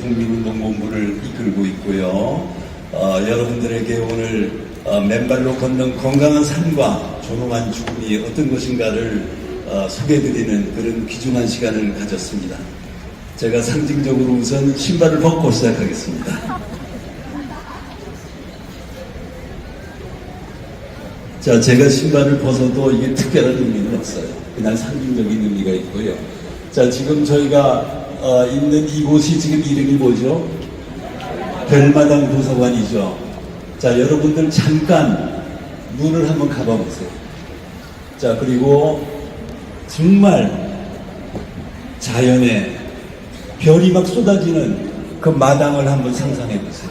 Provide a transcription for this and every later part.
국민운동본부를 이끌고 있고요. 여러분들에게 오늘 맨발로 걷는 건강한 삶과 존엄한 죽음이 어떤 것인가를 소개해드리는 그런 귀중한 시간을 가졌습니다. 제가 상징적으로 우선 신발을 벗고 시작하겠습니다. 자, 제가 신발을 벗어도 이게 특별한 의미는 없어요. 그냥 상징적인 의미가 있고요. 자, 지금 저희가 있는 이곳이 지금 이름이 뭐죠? 별마당 도서관이죠. 자, 여러분들 잠깐 눈을 한번 감아 보세요. 자, 그리고 정말 자연에 별이 막 쏟아지는 그 마당을 한번 상상해 보세요.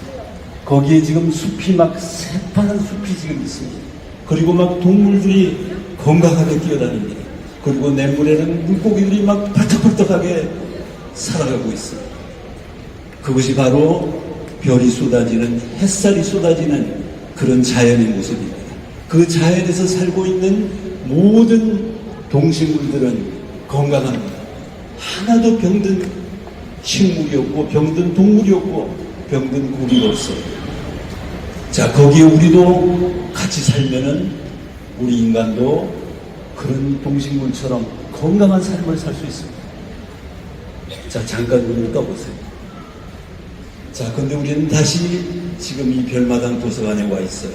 거기에 지금 숲이 막 새파란 숲이 지금 있습니다. 그리고 막 동물들이 건강하게 뛰어다닙니다. 그리고 냇물에는 물고기들이 막 벌떡벌떡하게 살아가고 있습니다. 그것이 바로 별이 쏟아지는, 햇살이 쏟아지는 그런 자연의 모습입니다. 그 자연에서 살고 있는 모든 동식물들은 건강합니다. 하나도 병든 식물이 없고 병든 동물이 없고 병든 고기가 없어요. 자, 거기에 우리도 같이 살면은 우리 인간도 그런 동식물처럼 건강한 삶을 살 수 있습니다. 자, 잠깐 눈을 떠보세요. 자, 근데 우리는 다시 지금 이 별마당 도서관에 와 있어요.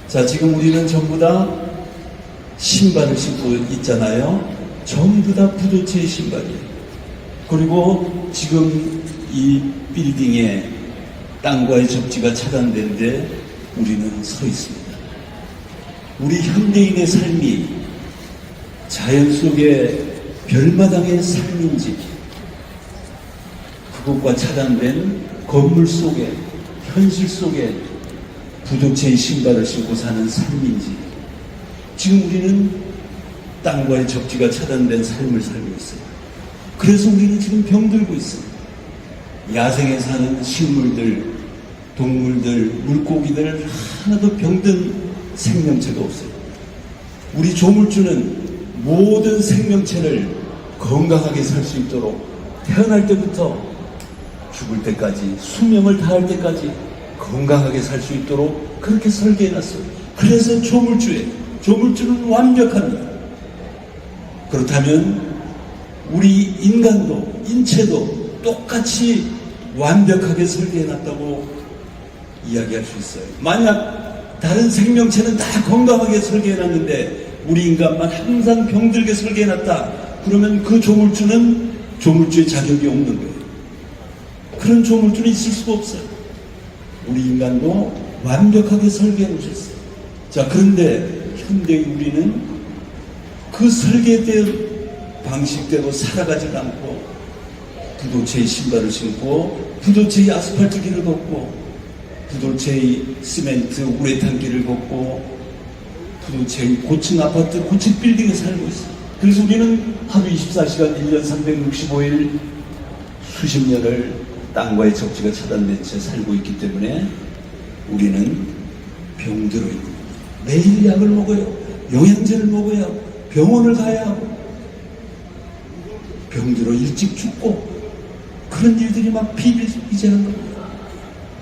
자, 지금 우리는 전부 다 신발을 신고 있잖아요. 전부 다 부도체의 신발이에요. 그리고 지금 이 빌딩에 땅과의 접지가 차단된데 우리는 서 있습니다. 우리 현대인의 삶이 자연 속의 별마당의 삶인지, 그것과 차단된 건물 속에, 현실 속에 부도체의 신발을 신고 사는 삶인지, 지금 우리는 땅과의 접지가 차단된 삶을 살고 있어요. 그래서 우리는 지금 병들고 있어요. 야생에 사는 식물들, 동물들, 물고기들 하나도 병든 생명체가 없어요. 우리 조물주는 모든 생명체를 건강하게 살 수 있도록 태어날 때부터 죽을 때까지, 수명을 다할 때까지 건강하게 살 수 있도록 그렇게 설계해놨어요. 그래서 조물주는 완벽합니다. 그렇다면 우리 인간도, 인체도 똑같이 완벽하게 설계해놨다고 이야기할 수 있어요. 만약 다른 생명체는 다 건강하게 설계해놨는데 우리 인간만 항상 병들게 설계해놨다, 그러면 그 조물주는 조물주의 자격이 없는 거예요. 그런 조물주는 있을 수가 없어요. 우리 인간도 완벽하게 설계해 놓으셨어요. 자, 그런데 현대의 우리는 그 설계된 방식대로 살아가지 않고 부도체의 신발을 신고 부도체의 아스팔트 길을 걷고 부도체의 시멘트 우레탄 길을 걷고 부도체의 고층 아파트, 고층 빌딩에 살고 있어요. 그래서 우리는 하루 24시간 1년 365일 수십 년을 땅과의 접지가 차단된 채 살고 있기 때문에 우리는 병들어 있는 거예요. 매일 약을 먹어요. 영양제를 먹어야 하고 병원을 가야 하고 병들어 일찍 죽고 그런 일들이 막 비일비재한 겁니다.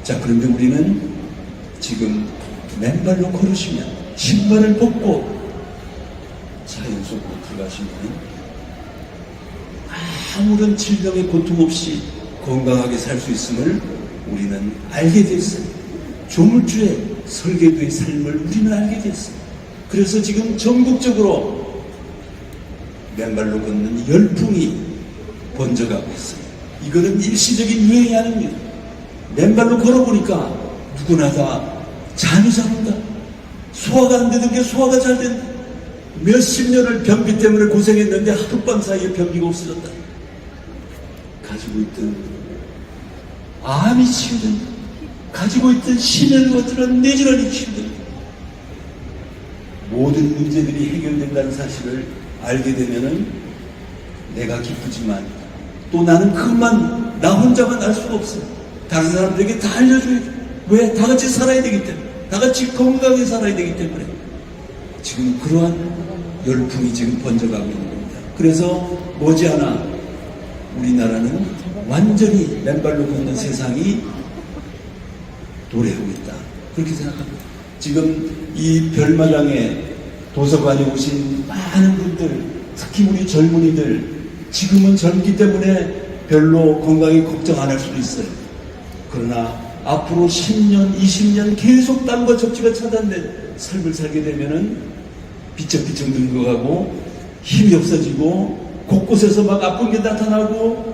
자, 그런데 우리는 지금 맨발로 걸으시면 신발을 벗고 자연 속으로 들어가시면 아무런 질병의 고통 없이 건강하게 살 수 있음을 우리는 알게 됐어요. 조물주의 설계도의 삶을 우리는 알게 됐어요. 그래서 지금 전국적으로 맨발로 걷는 열풍이 번져가고 있어요. 이거는 일시적인 유행이 아닙니다. 맨발로 걸어보니까 누구나 다 잠이 잘 온다. 소화가 안 되던 게 소화가 잘 된다. 몇십 년을 변비 때문에 고생했는데 하룻밤 사이에 변비가 없어졌다. 가지고 있던 암이 치유된다. 가지고 있던 심혈 것들은 내질환이 치유된다. 모든 문제들이 해결된다는 사실을 알게 되면은 내가 기쁘지만 또 나는 그것만 나 혼자만 알 수가 없어요. 다른 사람들에게 다 알려줘야 돼. 왜? 다 같이 살아야 되기 때문에. 다 같이 건강하게 살아야 되기 때문에. 지금 그러한 열풍이 지금 번져가고 있는 겁니다. 그래서 머지않아 우리나라는 완전히 맨발로 걷는 세상이 도래하고 있다. 그렇게 생각합니다. 지금 이 별마당에 도서관에 오신 많은 분들, 특히 우리 젊은이들, 지금은 젊기 때문에 별로 건강에 걱정 안 할 수도 있어요. 그러나 앞으로 10년, 20년 계속 땀과 적지가 차단된 삶을 살게 되면은 비쩍비쩍 늙어가고 힘이 없어지고 곳곳에서 막 아픈 게 나타나고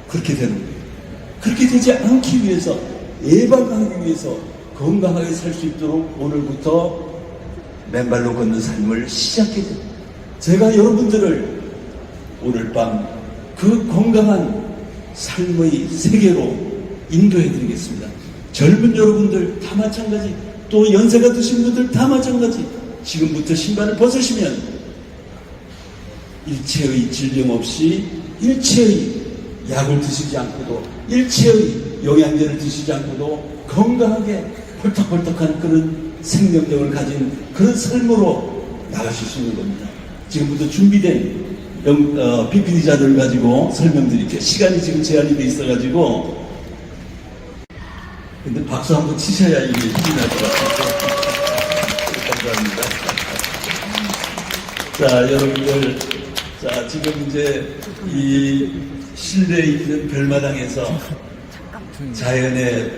그렇게 되는 거예요. 그렇게 되지 않기 위해서, 예방하기 위해서 건강하게 살 수 있도록 오늘부터 맨발로 걷는 삶을 시작해야 됩니다. 제가 여러분들을 오늘 밤 그 건강한 삶의 세계로 인도해 드리겠습니다. 젊은 여러분들 다 마찬가지, 또 연세가 드신 분들 다 마찬가지. 지금부터 신발을 벗으시면 일체의 질병 없이, 일체의 약을 드시지 않고도, 일체의 영양제를 드시지 않고도 건강하게 펄떡펄떡한 그런 생명력을 가진 그런 삶으로 나가실 수 있는 겁니다. 지금부터 준비된 PPT자들을 가지고 설명드릴게요. 시간이 지금 제한이 돼 있어가지고. 근데 박수 한번 치셔야 이게 힘이 날 것 같아요. 감사합니다. 자, 여러분들. 자, 지금 이제 이 실내에 있는 별마당에서 자연의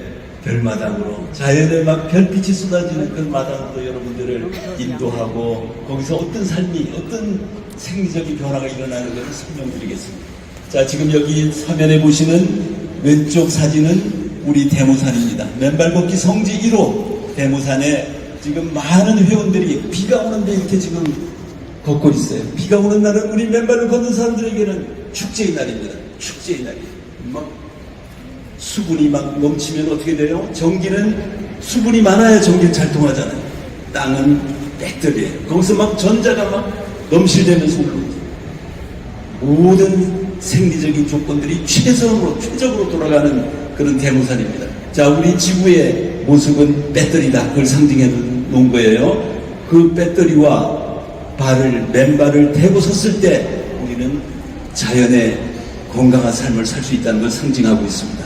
별마당으로, 자연의 막 별빛이 쏟아지는 그 마당으로 여러분들을 인도하고 거기서 어떤 삶이, 어떤 생리적인 변화가 일어나는 것을 설명드리겠습니다. 자, 지금 여기 화면에 보시는 왼쪽 사진은 우리 대모산입니다. 맨발 걷기 성지 1호 대모산에 지금 많은 회원들이 비가 오는데 이렇게 지금 걷고 있어요. 비가 오는 날은 우리 맨발을 걷는 사람들에게는 축제의 날입니다. 축제의 날이에요. 막 수분이 막 넘치면 어떻게 돼요? 전기는 수분이 많아야 전기를 잘 통하잖아요. 땅은 배터리예요. 거기서 막 전자가 막 넘실대면서 올라오죠. 모든 생리적인 조건들이 최적으로 돌아가는 그런 대모산입니다. 자, 우리 지구의 모습은 배터리다. 그걸 상징해 놓은 거예요. 그 배터리와 맨발을 대고 섰을 때 우리는 자연의 건강한 삶을 살 수 있다는 걸 상징하고 있습니다.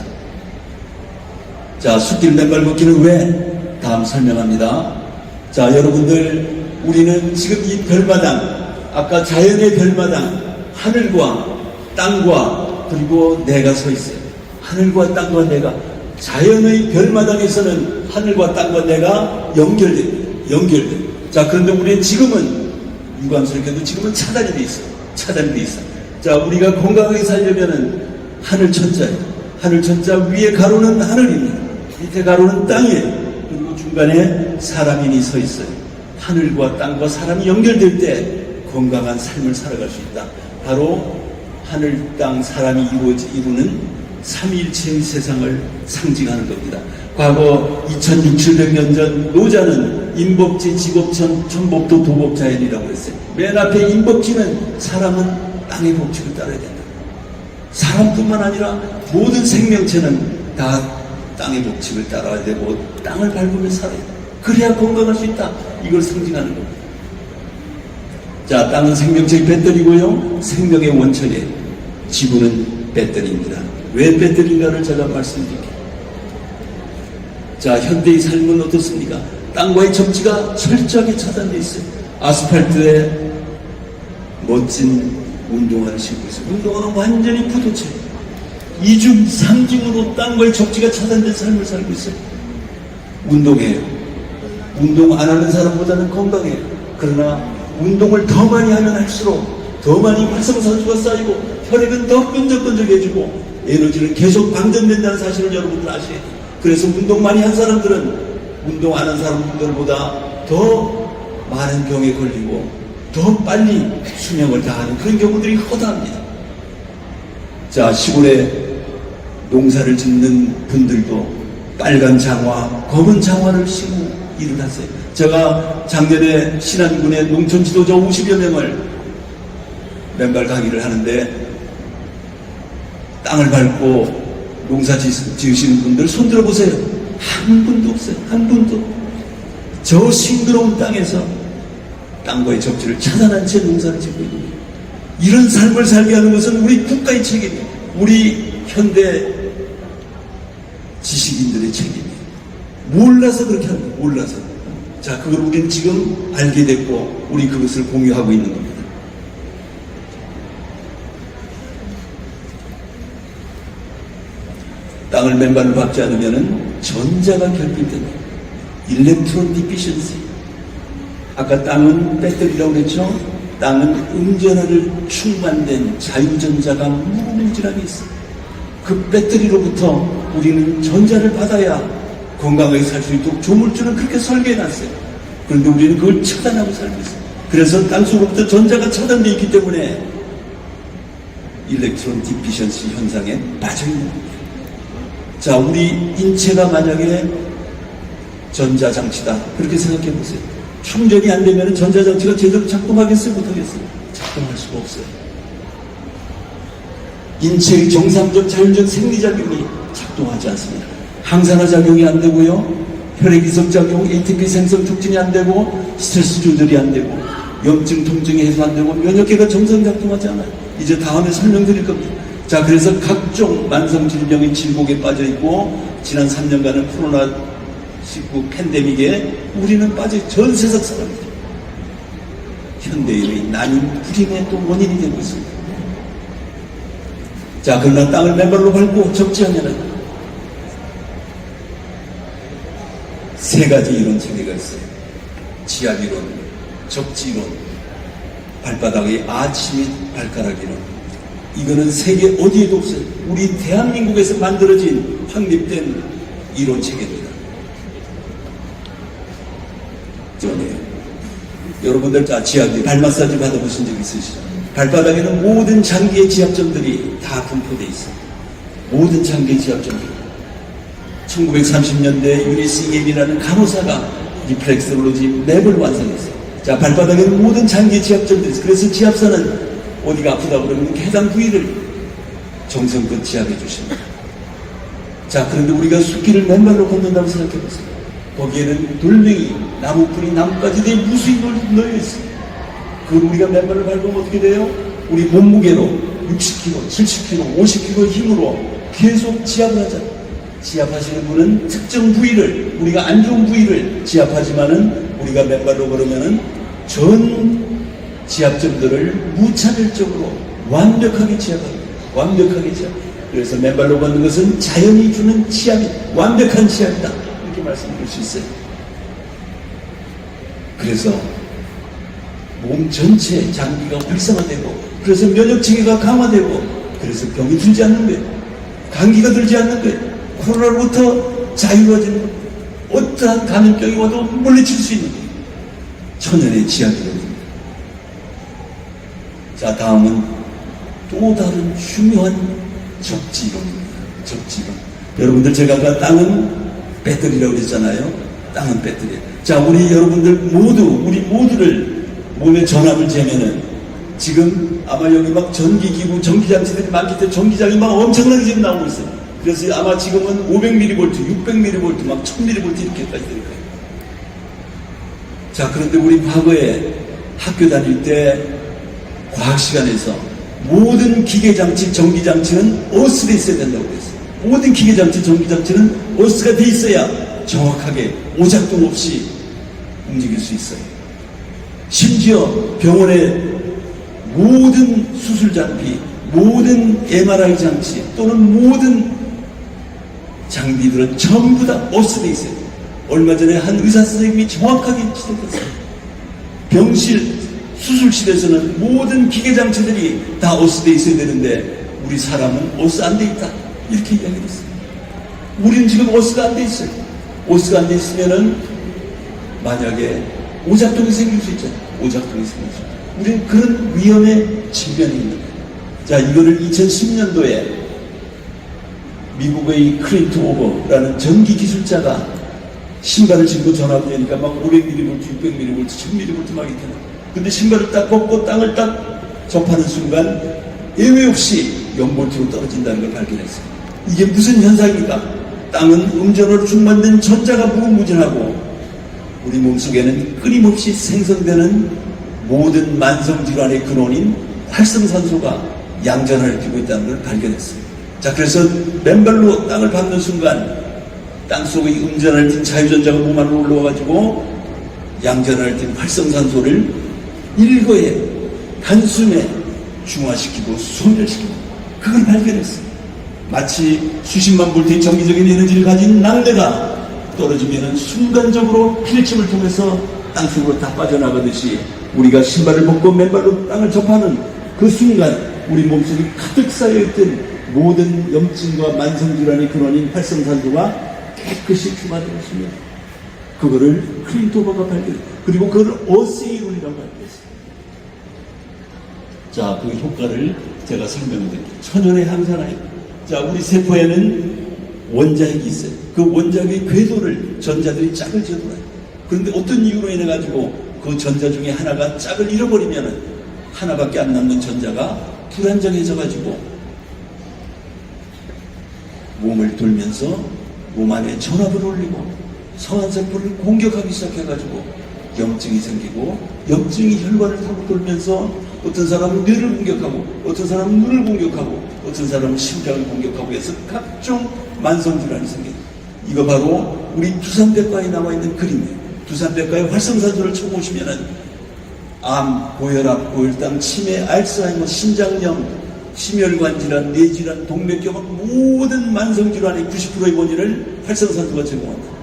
자, 숲길 맨발 걷기는 왜? 다음 설명합니다. 자, 여러분들, 우리는 지금 이 별마당, 아까 자연의 별마당, 하늘과 땅과 그리고 내가 서 있어요. 하늘과 땅과 내가, 자연의 별마당에서는 하늘과 땅과 내가 연결돼. 자, 그런데 우리는 지금은 유감스럽게도 지금은 차단이 돼 있어요. 자, 우리가 건강하게 살려면은 하늘 천자예요. 하늘 천자 위에 가로는 하늘입니다. 밑에 가로는 땅이에요. 그리고 중간에 사람인이 서 있어요. 하늘과 땅과 사람이 연결될 때 건강한 삶을 살아갈 수 있다. 바로 하늘, 땅, 사람이 이루는 삼위일체의 세상을 상징하는 겁니다. 과거 2600년 전 노자는 인법지, 직업천, 천법도, 도법자연이라고 했어요. 맨 앞에 인법지는 사람은 땅의 법칙을 따라야 된다. 사람뿐만 아니라 모든 생명체는 다 땅의 법칙을 따라야 되고 땅을 밟으며 살아야 돼. 그래야 건강할 수 있다. 이걸 상징하는 겁니다. 자, 땅은 생명체의 배터리고요. 생명의 원천이에요. 지구는 배터리입니다. 왜 배터리인가를 제가 말씀드릴게요. 자, 현대의 삶은 어떻습니까? 땅과의 접지가 철저하게 차단되어 있어요. 아스팔트에 멋진 운동화를 신고 있어요. 운동화는 완전히 부도처예요. 이중, 상징으로 땅과의 접지가 차단된 삶을 살고 있어요. 운동해요. 운동 안 하는 사람보다는 건강해요. 그러나 운동을 더 많이 하면 할수록 더 많이 활성산소가 쌓이고 혈액은 더 끈적끈적해지고 에너지는 계속 방전된다는 사실을 여러분들 아셔야 돼요. 그래서 운동 많이 한 사람들은 운동 안 한 사람들보다 더 많은 병에 걸리고 더 빨리 수명을 다하는 그런 경우들이 허다합니다. 자, 시골에 농사를 짓는 분들도 빨간 장화, 검은 장화를 신고 일을 하세요. 제가 작년에 신안군의 농촌 지도자 50여 명을 맨발 강의를 하는데 땅을 밟고 농사 지으시는 분들 손 들어보세요. 한 분도 없어요. 한 분도. 저 싱그러운 땅에서 땅과의 접지를 차단한 채 농사를 짓고 있는 거예요. 이런 삶을 살게 하는 것은 우리 국가의 책임이에요. 우리 현대 지식인들의 책임이에요. 몰라서 그렇게 하는 거예요. 몰라서. 자, 그걸 우리는 지금 알게 됐고 우리 그것을 공유하고 있는 겁니다. 땅을 맨발로 밟지 않으면 전자가 결핍된다. 일렉트론 디피션시. 아까 땅은 배터리라고 그랬죠? 땅은 음전하를 충만된 자유전자가 무궁무진하게 있어. 그 배터리로부터 우리는 전자를 받아야 건강하게 살 수 있도록 조물주는 그렇게 설계해놨어요. 그런데 우리는 그걸 차단하고 살고 있어요. 그래서 땅속으로부터 전자가 차단되어 있기 때문에 일렉트론 디피션시 현상에 빠져있는 겁니다. 자, 우리 인체가 만약에 전자장치다. 그렇게 생각해 보세요. 충전이 안 되면 전자장치가 제대로 작동하겠어요? 못하겠어요? 작동할 수가 없어요. 인체의 정상적 자율적 생리작용이 작동하지 않습니다. 항산화 작용이 안 되고요. 혈액이석 작용, ATP 생성 촉진이 안 되고, 스트레스 조절이 안 되고, 염증, 통증이 해소 안 되고, 면역계가 정상 작동하지 않아요. 이제 다음에 설명드릴 겁니다. 자, 그래서 각종 만성질병의 질곡에 빠져있고 지난 3년간은 코로나19 팬데믹에 우리는 전 세상 사람이죠. 현대인의 난임 불임의 또 원인이 되고 있습니다. 자, 그러나 땅을 맨발로 밟고 적지하냐는 세 가지 이론 체계가 있어요. 지압이론, 적지이론, 발바닥의 아치 및 발가락 이론. 이거는 세계 어디에도 없어요. 우리 대한민국에서 만들어진 확립된 이론 체계입니다. 전에요. 여러분들 다 지압이 발 마사지 받아보신 적 있으시죠? 발바닥에는 모든 장기의 지압점들이 다 분포되어 있어요. 모든 장기의 지압점들. 1930년대 유리싱엠이라는 간호사가 리플렉스로지 맵을 완성했어요. 자, 발바닥에는 모든 장기의 지압점들이 있어요. 그래서 지압사는 어디가 아프다 그러면 해당 부위를 정성껏 지압해 주십니다. 자, 그런데 우리가 숲길을 맨발로 걷는다고 생각해 보세요. 거기에는 돌멩이, 나무뿌리, 나뭇가지들이 무수히 놓여 있어요. 그걸 우리가 맨발로 밟으면 어떻게 돼요? 우리 몸무게로 60kg, 70kg, 50kg 힘으로 계속 지압을 하잖아요. 지압하시는 분은 특정 부위를, 우리가 안 좋은 부위를 지압하지만은 우리가 맨발로 걸으면은 전 지압점들을 무차별적으로 완벽하게 지압합니다. 완벽하게 지압. 그래서 맨발로 걷는 것은 자연이 주는 지압이 완벽한 지압이다. 이렇게 말씀드릴 수 있어요. 그래서 몸 전체 장기가 활성화되고, 그래서 면역체계가 강화되고, 그래서 병이 들지 않는 거예요. 감기가 들지 않는 거예요. 코로나로부터 자유로워지는 거예요. 어떠한 감염병이 와도 물리칠 수 있는 거예요. 천연의 지압이거든요. 자, 다음은 또 다른 중요한 적지론입니다. 적지론. 여러분들 제가 아까 땅은 배터리라고 그랬잖아요. 땅은 배터리. 자, 우리 여러분들 모두, 우리 모두를 몸에 전압을 재면은 지금 아마 여기 막 전기기구, 전기장치들이 많기 때문에 전기장이 막 엄청나게 지금 나오고 있어요. 그래서 아마 지금은 500mV, 600mV, 막 1000mV 이렇게까지 될 거예요. 자, 그런데 우리 과거에 학교 다닐 때 과학 시간에서 모든 기계장치, 전기장치는 어스돼 있어야 된다고 그랬어요. 모든 기계장치, 전기장치는 어스가 돼 있어야 정확하게 오작동 없이 움직일 수 있어요. 심지어 병원의 모든 수술 장비, 모든 MRI 장치 또는 모든 장비들은 전부 다 어스돼 있어요. 얼마 전에 한 의사 선생님이 정확하게 지적했어요. 병실, 수술실에서는 모든 기계장치들이 다 어스돼 있어야 되는데 우리 사람은 어스 안 돼 있다. 이렇게 이야기했어요. 우리는 지금 어스가 안 돼 있어요. 어스가 안 돼 있으면은 만약에 오작동이 생길 수 있잖아요. 오작동이 생길 수 있잖아요. 우리는 그런 위험에 직면해 있는 거예요. 자, 이거를 2010년도에 미국의 클린트 오버라는 전기 기술자가 신발을 신고 전화를 하니까 막 500mV, 600mV, 1000mV 막 이렇게 나와요. 근데 신발을 딱 벗고 땅을 딱 접하는 순간 예외 없이 0볼트로 떨어진다는 걸 발견했어요. 이게 무슨 현상입니까? 땅은 음전으로 충만된 전자가 무궁무진하고 우리 몸속에는 끊임없이 생성되는 모든 만성질환의 근원인 활성산소가 양전을 띠고 있다는 걸 발견했어요. 자, 그래서 맨발로 땅을 밟는 순간 땅속의 음전을 띤 자유전자가 몸 안으로 올라와가지고 양전을 띤 활성산소를 일거에 단숨에 중화시키고 소멸시키고 그걸 발견했어요. 마치 수십만 볼트의 정기적인 에너지를 가진 낙뢰가 떨어지면 순간적으로 필침을 통해서 땅속으로 다 빠져나가듯이 우리가 신발을 벗고 맨발로 땅을 접하는 그 순간 우리 몸속에 가득 쌓여있던 모든 염증과 만성질환의 근원인 활성산소가 깨끗이 충만되었습니다. 그거를 클린토버가 발견했어요. 그리고 그걸 어세이론이라고 발견했어요. 자, 그 효과를 제가 설명드릴게요. 천연의 항산화예요. 자, 우리 세포에는 원자핵이 있어요. 그 원자핵의 궤도를 전자들이 짝을 지어둬요. 그런데 어떤 이유로 인해 가지고 그 전자 중에 하나가 짝을 잃어버리면 하나밖에 안 남는 전자가 불안정해져 가지고 몸을 돌면서 몸 안에 전압을 올리고 성한세포를 공격하기 시작해가지고 염증이 생기고 염증이 혈관을 타고 돌면서 어떤 사람은 뇌를 공격하고 어떤 사람은 눈을 공격하고 어떤 사람은 심장을 공격하고 해서 각종 만성질환이 생겨요. 이거 바로 우리 두산백과에 나와있는 그림이에요. 두산백과에 활성산소를 쳐보시면은 암, 고혈압, 고혈당, 치매, 알츠하이머, 신장염, 심혈관 질환, 뇌질환, 동맥경화 모든 만성질환의 90%의 원인을 활성산소가 제공한다.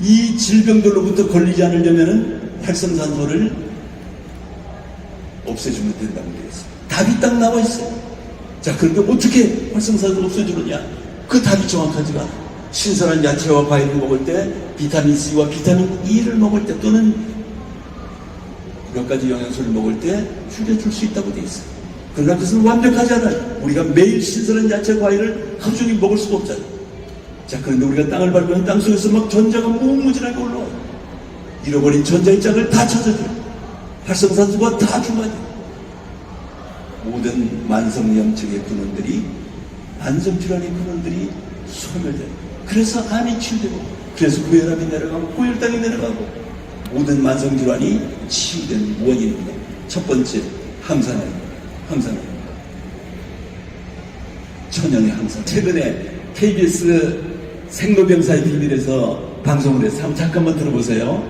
이 질병들로부터 걸리지 않으려면 활성산소를 없애주면 된다고 되어 있어요. 답이 딱 나와 있어요. 자, 그런데 어떻게 활성산소를 없애주느냐? 그 답이 정확하지가 않아요. 신선한 야채와 과일을 먹을 때 비타민 C와 비타민 E를 먹을 때 또는 몇 가지 영양소를 먹을 때 줄여줄 수 있다고 되어 있어요. 그러나 그것은 완벽하지 않아요. 우리가 매일 신선한 야채, 과일을 하루 종일 먹을 수가 없잖아요. 자, 그런데 우리가 땅을 밟으면 땅 속에서 막 전자가 무궁무진하게 올라와요. 잃어버린 전자의 짝을 다 찾아줘요. 활성산소가 다 중화돼요. 모든 만성염증의 근원들이, 만성질환의 근원들이 소멸돼요. 그래서 암이 치유되고, 그래서 고혈압이 내려가고, 고혈당이 내려가고, 모든 만성질환이 치유된 원인입니다. 첫 번째, 항산화입니다. 항산화. 천연의 항산. 최근에 KBS 생로병사의 비밀에서 방송을 해서 한번 잠깐만 들어보세요.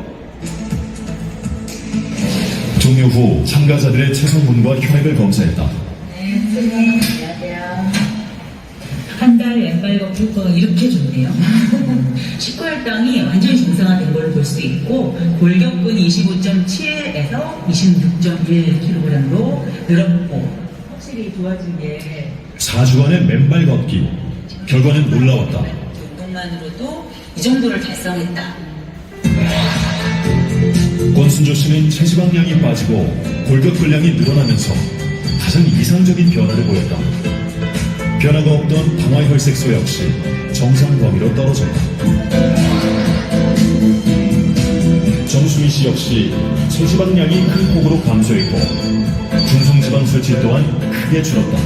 종료 후 참가자들의 체성분과 혈액을 검사했다. 네, 선생님, 안녕하세요. 한 달 왼발 걷기 효과가 이렇게 좋네요. 식후혈당이 완전히 정상화된 걸 볼 수 있고, 골격근 25.7에서 26.1kg로 늘었고, 확실히 좋아진 게 4주간의 맨발 걷기. 결과는 놀라웠다. 운동만으로도 이 정도를 달성했다. 권순조 씨는 체지방량이 빠지고 골격근량이 늘어나면서 가장 이상적인 변화를 보였다. 변화가 없던 방화혈색소 역시 정상 범위로 떨어졌다. 정수민 씨 역시 체지방량이 큰 폭으로 감소했고 중성지방 수치 또한 크게 줄었다.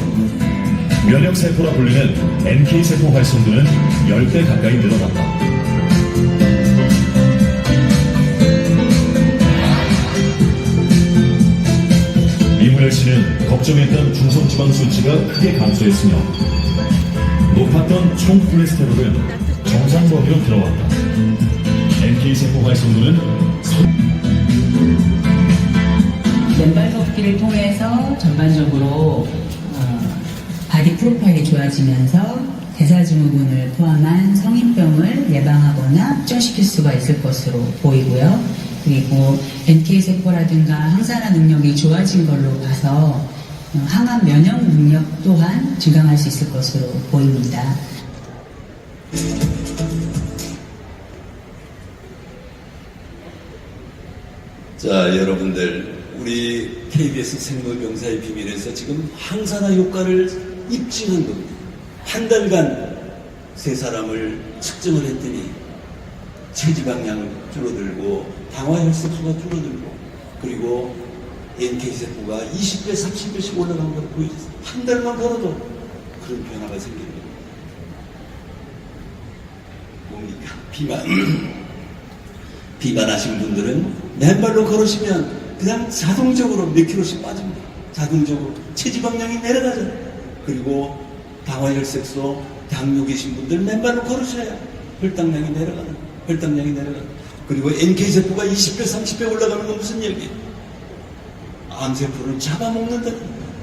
면역세포라 불리는 NK세포 활성도는 10배 가까이 늘어났다. 이문열 씨는 걱정했던 중성지방 수치가 크게 감소했으며 높았던 총 콜레스테롤은 정상 범위로 들어왔다. NK세포 활성도는 맨발 걷기를 통해서 전반적으로 바디 프로파일이 좋아지면서 대사증후군을 포함한 성인병을 예방하거나 확정시킬 수가 있을 것으로 보이고요. 그리고 NK세포라든가 항산화 능력이 좋아진 걸로 봐서 항암 면역 능력 또한 증강할 수 있을 것으로 보입니다. 자, 여러분들, 우리 KBS 생로병사의 비밀에서 지금 항산화 효과를 입증한 겁니다. 한 달간 세 사람을 측정을 했더니 체지방량이 줄어들고 방화혈색소가 줄어들고 그리고 NK세포가 20배, 30배씩 올라간 걸 보여줬어요. 한 달만 걸어도 그런 변화가 생깁니다. 뭡니까? 비만하신 분들은 맨발로 걸으시면 그냥 자동적으로 몇 킬로씩 빠집니다. 자동적으로 체지방량이 내려가잖아요. 그리고 방화혈색소, 당뇨 계신 분들 맨발로 걸으셔야 혈당량이 내려가는. 그리고 NK세포가 20배, 30배 올라가는 건 무슨 얘기예요? 암세포를 잡아먹는다.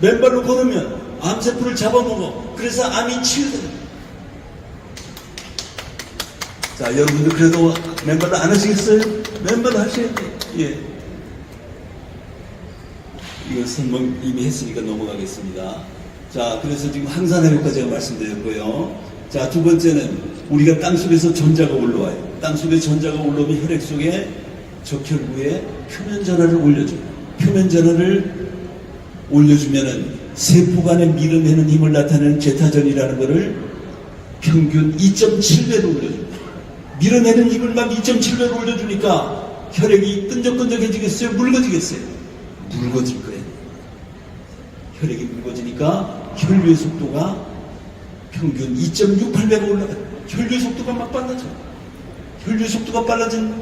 맨발로 걸으면 암세포를 잡아먹어. 그래서 암이 치유돼요. 자, 여러분들 그래도 맨발로 안 하시겠어요? 맨발로 하셔야 돼요. 예. 이거 설명 이미 했으니까 넘어가겠습니다. 자, 그래서 지금 항산화효과 제가 말씀드렸고요. 자, 두 번째는 우리가 땅속에서 전자가 올라와요. 땅속에 전자가 올라오면 혈액 속에 적혈구에 표면전하를 올려줘요. 표면전하를 올려주면은 세포 간에 밀어내는 힘을 나타내는 제타전이라는 것을 평균 2.7배로 올려줍니다. 밀어내는 힘을 막 2.7배로 올려주니까 혈액이 끈적끈적해지겠어요? 묽어지겠어요? 묽어질 거예요. 혈액이 묽어지니까 혈류의 속도가 평균 2.68배가 올라가요. 혈류의 속도가 막 빨라져요. 혈류의 속도가 빨라진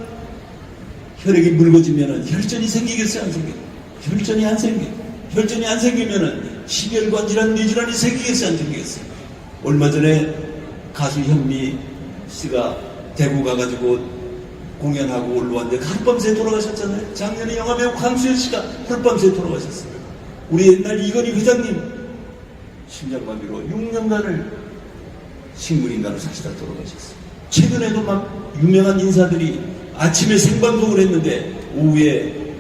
혈액이 묽어지면은 혈전이 생기겠어요? 안 생겨요? 혈전이 안 생겨요. 혈전이 안 생기면은 심혈관 질환, 뇌질환이 생기겠어요? 안 생기겠어요? 얼마 전에 가수 현미 씨가 대구 가가지고 공연하고 올라왔는데 하룻밤새 돌아가셨잖아요. 작년에 영화배우 강수현 씨가 하룻밤새 돌아가셨어요. 우리 옛날 이건희 회장님 심장마비로 6년간을 식물인간으로 사시다 돌아가셨어요. 최근에도 막 유명한 인사들이 아침에 생방송을 했는데 오후에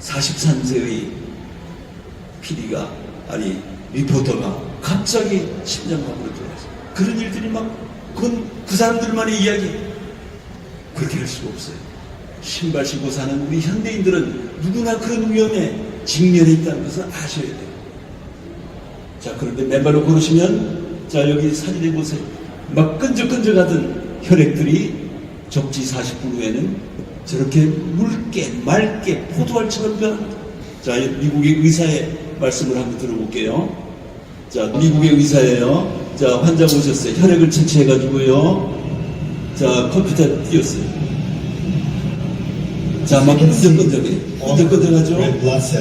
43세의 PD가 아니 리포터가 갑자기 심장마비로 돌아가셨어요. 그런 일들이 막 그 사람들만의 이야기. 그렇게 할 수가 없어요. 신발 신고 사는 우리 현대인들은 누구나 그런 위험에 직면해 있다는 것을 아셔야 돼요. 자, 그런데 맨발로 걸으시면 자, 여기 사진에 보세요. 막 끈적끈적하던 혈액들이 적지 40분 후에는 저렇게 맑게 포도알처럼 변합니다. 자, 미국의 의사의 말씀을 한번 들어볼게요. 자, 미국의 의사예요. 자, 환자 오셨어요. 혈액을 채취해가지고요. 자, 컴퓨터에 띄웠어요. 자, 막 끈적끈적하죠?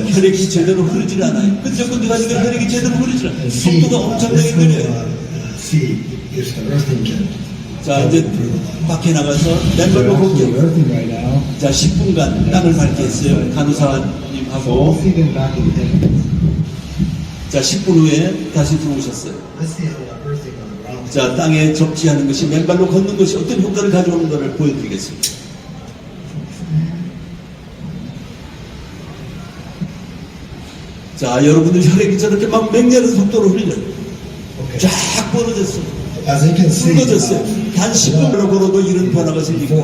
혈액이 제대로 흐르질 않아요. 끈적끈적하니까 혈액이 제대로 흐르질 않아요. 속도가 엄청나게 느려요. 자, 이제 밖에 나가서 맨발로 걷게요. 자, 10분간 땅을 밟게 했어요. 간호사님하고. 자, 10분 후에 다시 들어오셨어요. 자, 땅에 접지하는 것이 맨발로 걷는 것이 어떤 효과를 가져오는가를 보여드리겠습니다. 자, 여러분들 혈액이 저렇게 막 맹렬한 속도로 흘려요. 쫙 벌어졌어요. 굵어졌어요. 단 10분으로 걸어도 이런 변화가 생기고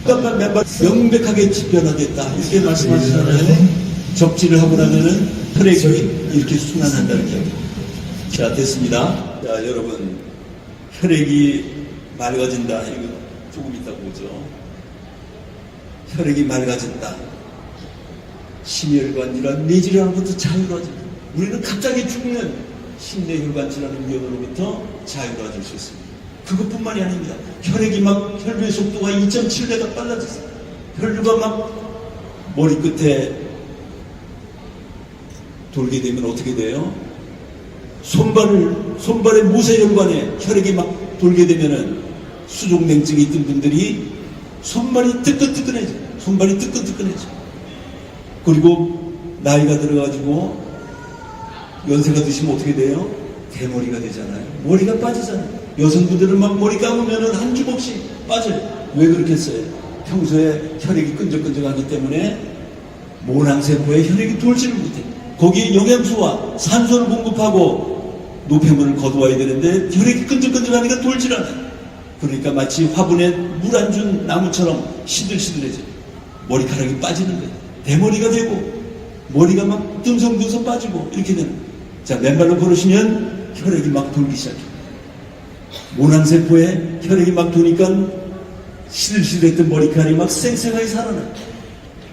그러니까 맨발 명백하게 변화됐다 이렇게 말씀하시잖아요. 접지를 하고 나면은 혈액이 이렇게 순환한다는 이야기. 자, 됐습니다. 자, 여러분 혈액이 맑아진다. 이거 조금 이따 보죠. 혈액이 맑아진다. 심혈관 질환, 뇌질환으로부터 자유로워집니다. 우리는 갑자기 죽는 심뇌혈관 질환의 위험으로부터 자유로워질 수 있습니다. 그것뿐만이 아닙니다. 혈액이 막 혈류의 속도가 2.7배가 빨라졌어요. 혈류가 막 머리 끝에 돌게 되면 어떻게 돼요? 손발의 모세혈관에 혈액이 막 돌게 되면은 수족냉증이 있던 분들이 손발이 뜨끈뜨끈해져. 그리고 나이가 들어가지고 연세가 드시면 어떻게 돼요? 대머리가 되잖아요. 머리가 빠지잖아요. 여성분들은 막 머리 감으면은 한 주먹씩 빠져요. 왜 그렇겠어요? 평소에 혈액이 끈적끈적하기 때문에 모낭세포에 혈액이 돌지를 못해요. 거기에 영양소와 산소를 공급하고 노폐물을 거두어야 되는데 혈액이 끈적끈적하니까 돌질 않아요. 그러니까 마치 화분에 물 안 준 나무처럼 시들시들해져요. 머리카락이 빠지는 거예요. 대머리가 되고 머리가 막 듬성듬성 빠지고 이렇게 되는 거예요. 자, 맨발로 걸으시면 혈액이 막 돌기 시작해요. 모낭세포에 혈액이 막 도니까 시들시들했던 머리카락이 막 쌩쌩하게 살아나요.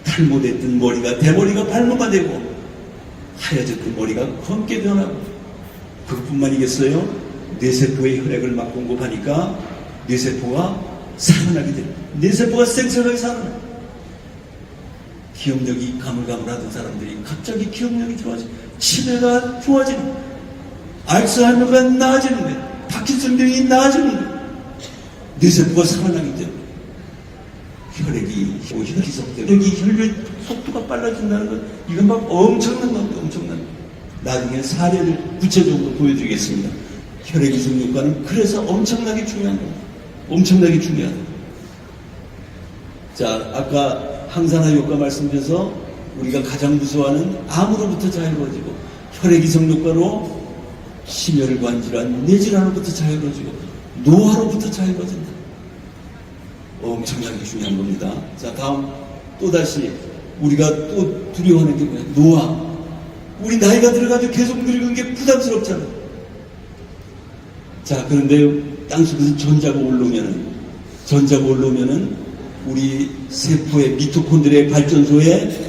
탈모됐던 머리가 대머리가 발모가 되고 하얘졌던 머리가 검게 변하고 그것뿐만이겠어요? 뇌세포에 혈액을 막 공급하니까 뇌세포가 살아나게 됩니다. 뇌세포가 쌩쌩하게 살아나요. 기억력이 가물가물하던 사람들이 갑자기 기억력이 좋아져요. 치매가 좋아지는 거예요. 알츠하이머가 나아지는 거예요. 파킨슨병이 나아지는 거예요. 뇌세포가 살아나기 때문에. 혈액이 기속되고 혈류 속도가 빨라진다는 건 이건 막 엄청난 겁니다. 엄청난 겁니다. 나중에 사례를 구체적으로 보여드리겠습니다. 혈액 이송 효과는 그래서 엄청나게 중요한 겁니다. 엄청나게 중요하다. 자, 아까 항산화 효과 말씀드려서 우리가 가장 무서워하는 암으로부터 자유로워지고 혈액 이송 효과로 심혈관 질환, 뇌질환으로부터 자유로워지고 노화로부터 자유로워진다. 엄청나게 중요한 겁니다. 자, 다음 또다시 우리가 또 두려워하는 게 뭐야? 노화. 우리 나이가 들어가지고 계속 늙은 게 부담스럽잖아. 자, 그런데 땅속에서 전자가 올라오면은 우리 세포의 미토콘드리아의 발전소에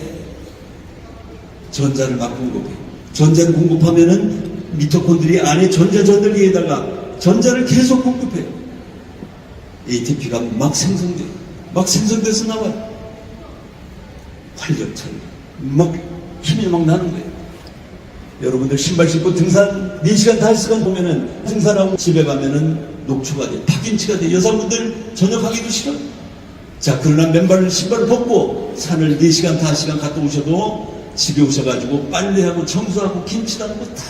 전자를 막 공급해. 전자를 공급하면은 미토콘드리아 안에 전자전달기에다가 전자를 계속 공급해요. ATP가 막 생성돼요. 막 생성돼서 나와요. 활력찬. 막 힘이 막 나는 거예요. 여러분들 신발 신고 등산 4시간, 5시간 보면은 등산하고 집에 가면은 녹초가 돼. 파김치가 돼. 여성분들 저녁하기도 싫어. 자, 그러나 맨발 신발을 벗고 산을 4시간, 5시간 갔다 오셔도 집에 오셔가지고 빨래하고 청소하고 김치 담고 다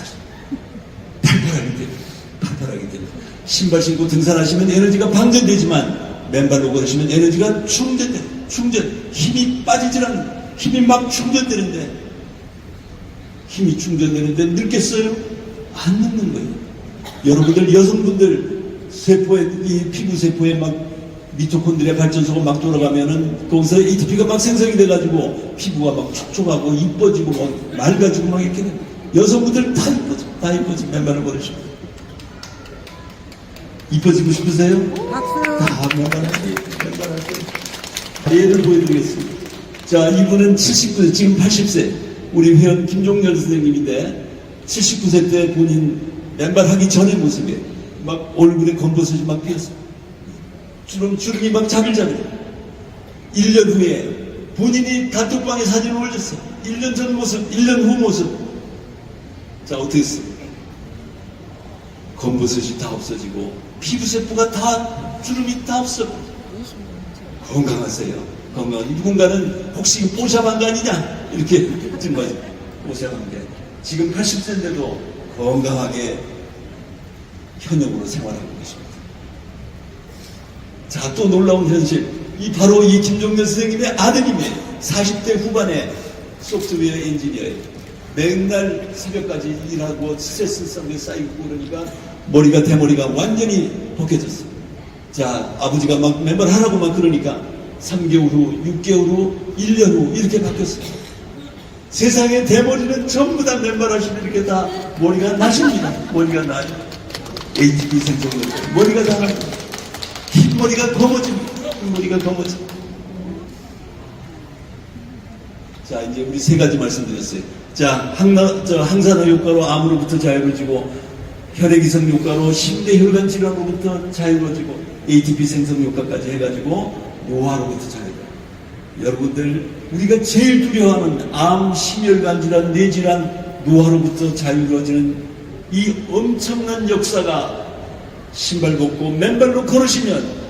팔팔하게 됩니다. 신발 신고 등산하시면 에너지가 방전되지만 맨발로 걸으시면 에너지가 충전. 힘이 빠지질 않는, 힘이 막 충전되는데 늙겠어요? 안 늙는 거예요. 여러분들 여성분들 세포에, 이 피부 세포에 막 미토콘드리아 발전소가 막 돌아가면은 거기서 ATP가 막 생성이 돼가지고 피부가 막 촉촉하고 이뻐지고 막 맑아지고 막 이렇게 됩니다. 여성분들 다 이뻐져. 맨발을 걸으시면. 이뻐지고 싶으세요? 박수. 다 맨발하세요. 예를 보여드리겠습니다. 자, 이분은 79세, 지금 80세. 우리 회원 김종렬 선생님인데 79세 때 본인 맨발하기 전의 모습이에요. 막 얼굴에 검버섯이 막 피었어요. 주름이 막 자글자글. 1년 후에 본인이 단톡방에 사진을 올렸어요. 1년 전 모습, 1년 후 모습. 자, 어떻게 했어요? 검버섯이 다 없어지고 피부세포가 다, 주름이 다 없어. 건강하세요. 누군가는 혹시 뽀샤방가 아니냐? 이렇게 뜬 거죠. 뽀샤방가. 지금 80세인데도 건강하게 현역으로 생활하고 계십니다. 자, 또 놀라운 현실. 바로 이 김종렬 선생님의 아드님이에요. 40대 후반에 소프트웨어 엔지니어예요. 맨날 새벽까지 일하고 스트레스 속에 쌓이고 그러니까 대머리가 완전히 벗겨졌어요. 자, 아버지가 막 맨발 하라고 막 그러니까 3개월 후, 6개월 후, 1년 후 이렇게 바뀌었어요. 세상에 대머리는 전부 다 맨발 하시면 이렇게 다 머리가 나십니다. 머리가 나요. ATP 생성으로 머리가 다 나요. 흰머리가 검어집니다. 흰머리가 검어집니다. 자, 이제 우리 3가지 말씀드렸어요. 자, 항산화 효과로 암으로부터 자유로워지고 혈액 이송 효과로 심대혈관 질환으로부터 자유로워지고 ATP 생성 효과까지 해가지고 노화로부터 자유로워요. 여러분들 우리가 제일 두려워하는 암, 심혈관 질환, 뇌질환, 노화로부터 자유로워지는 이 엄청난 역사가 신발 벗고 맨발로 걸으시면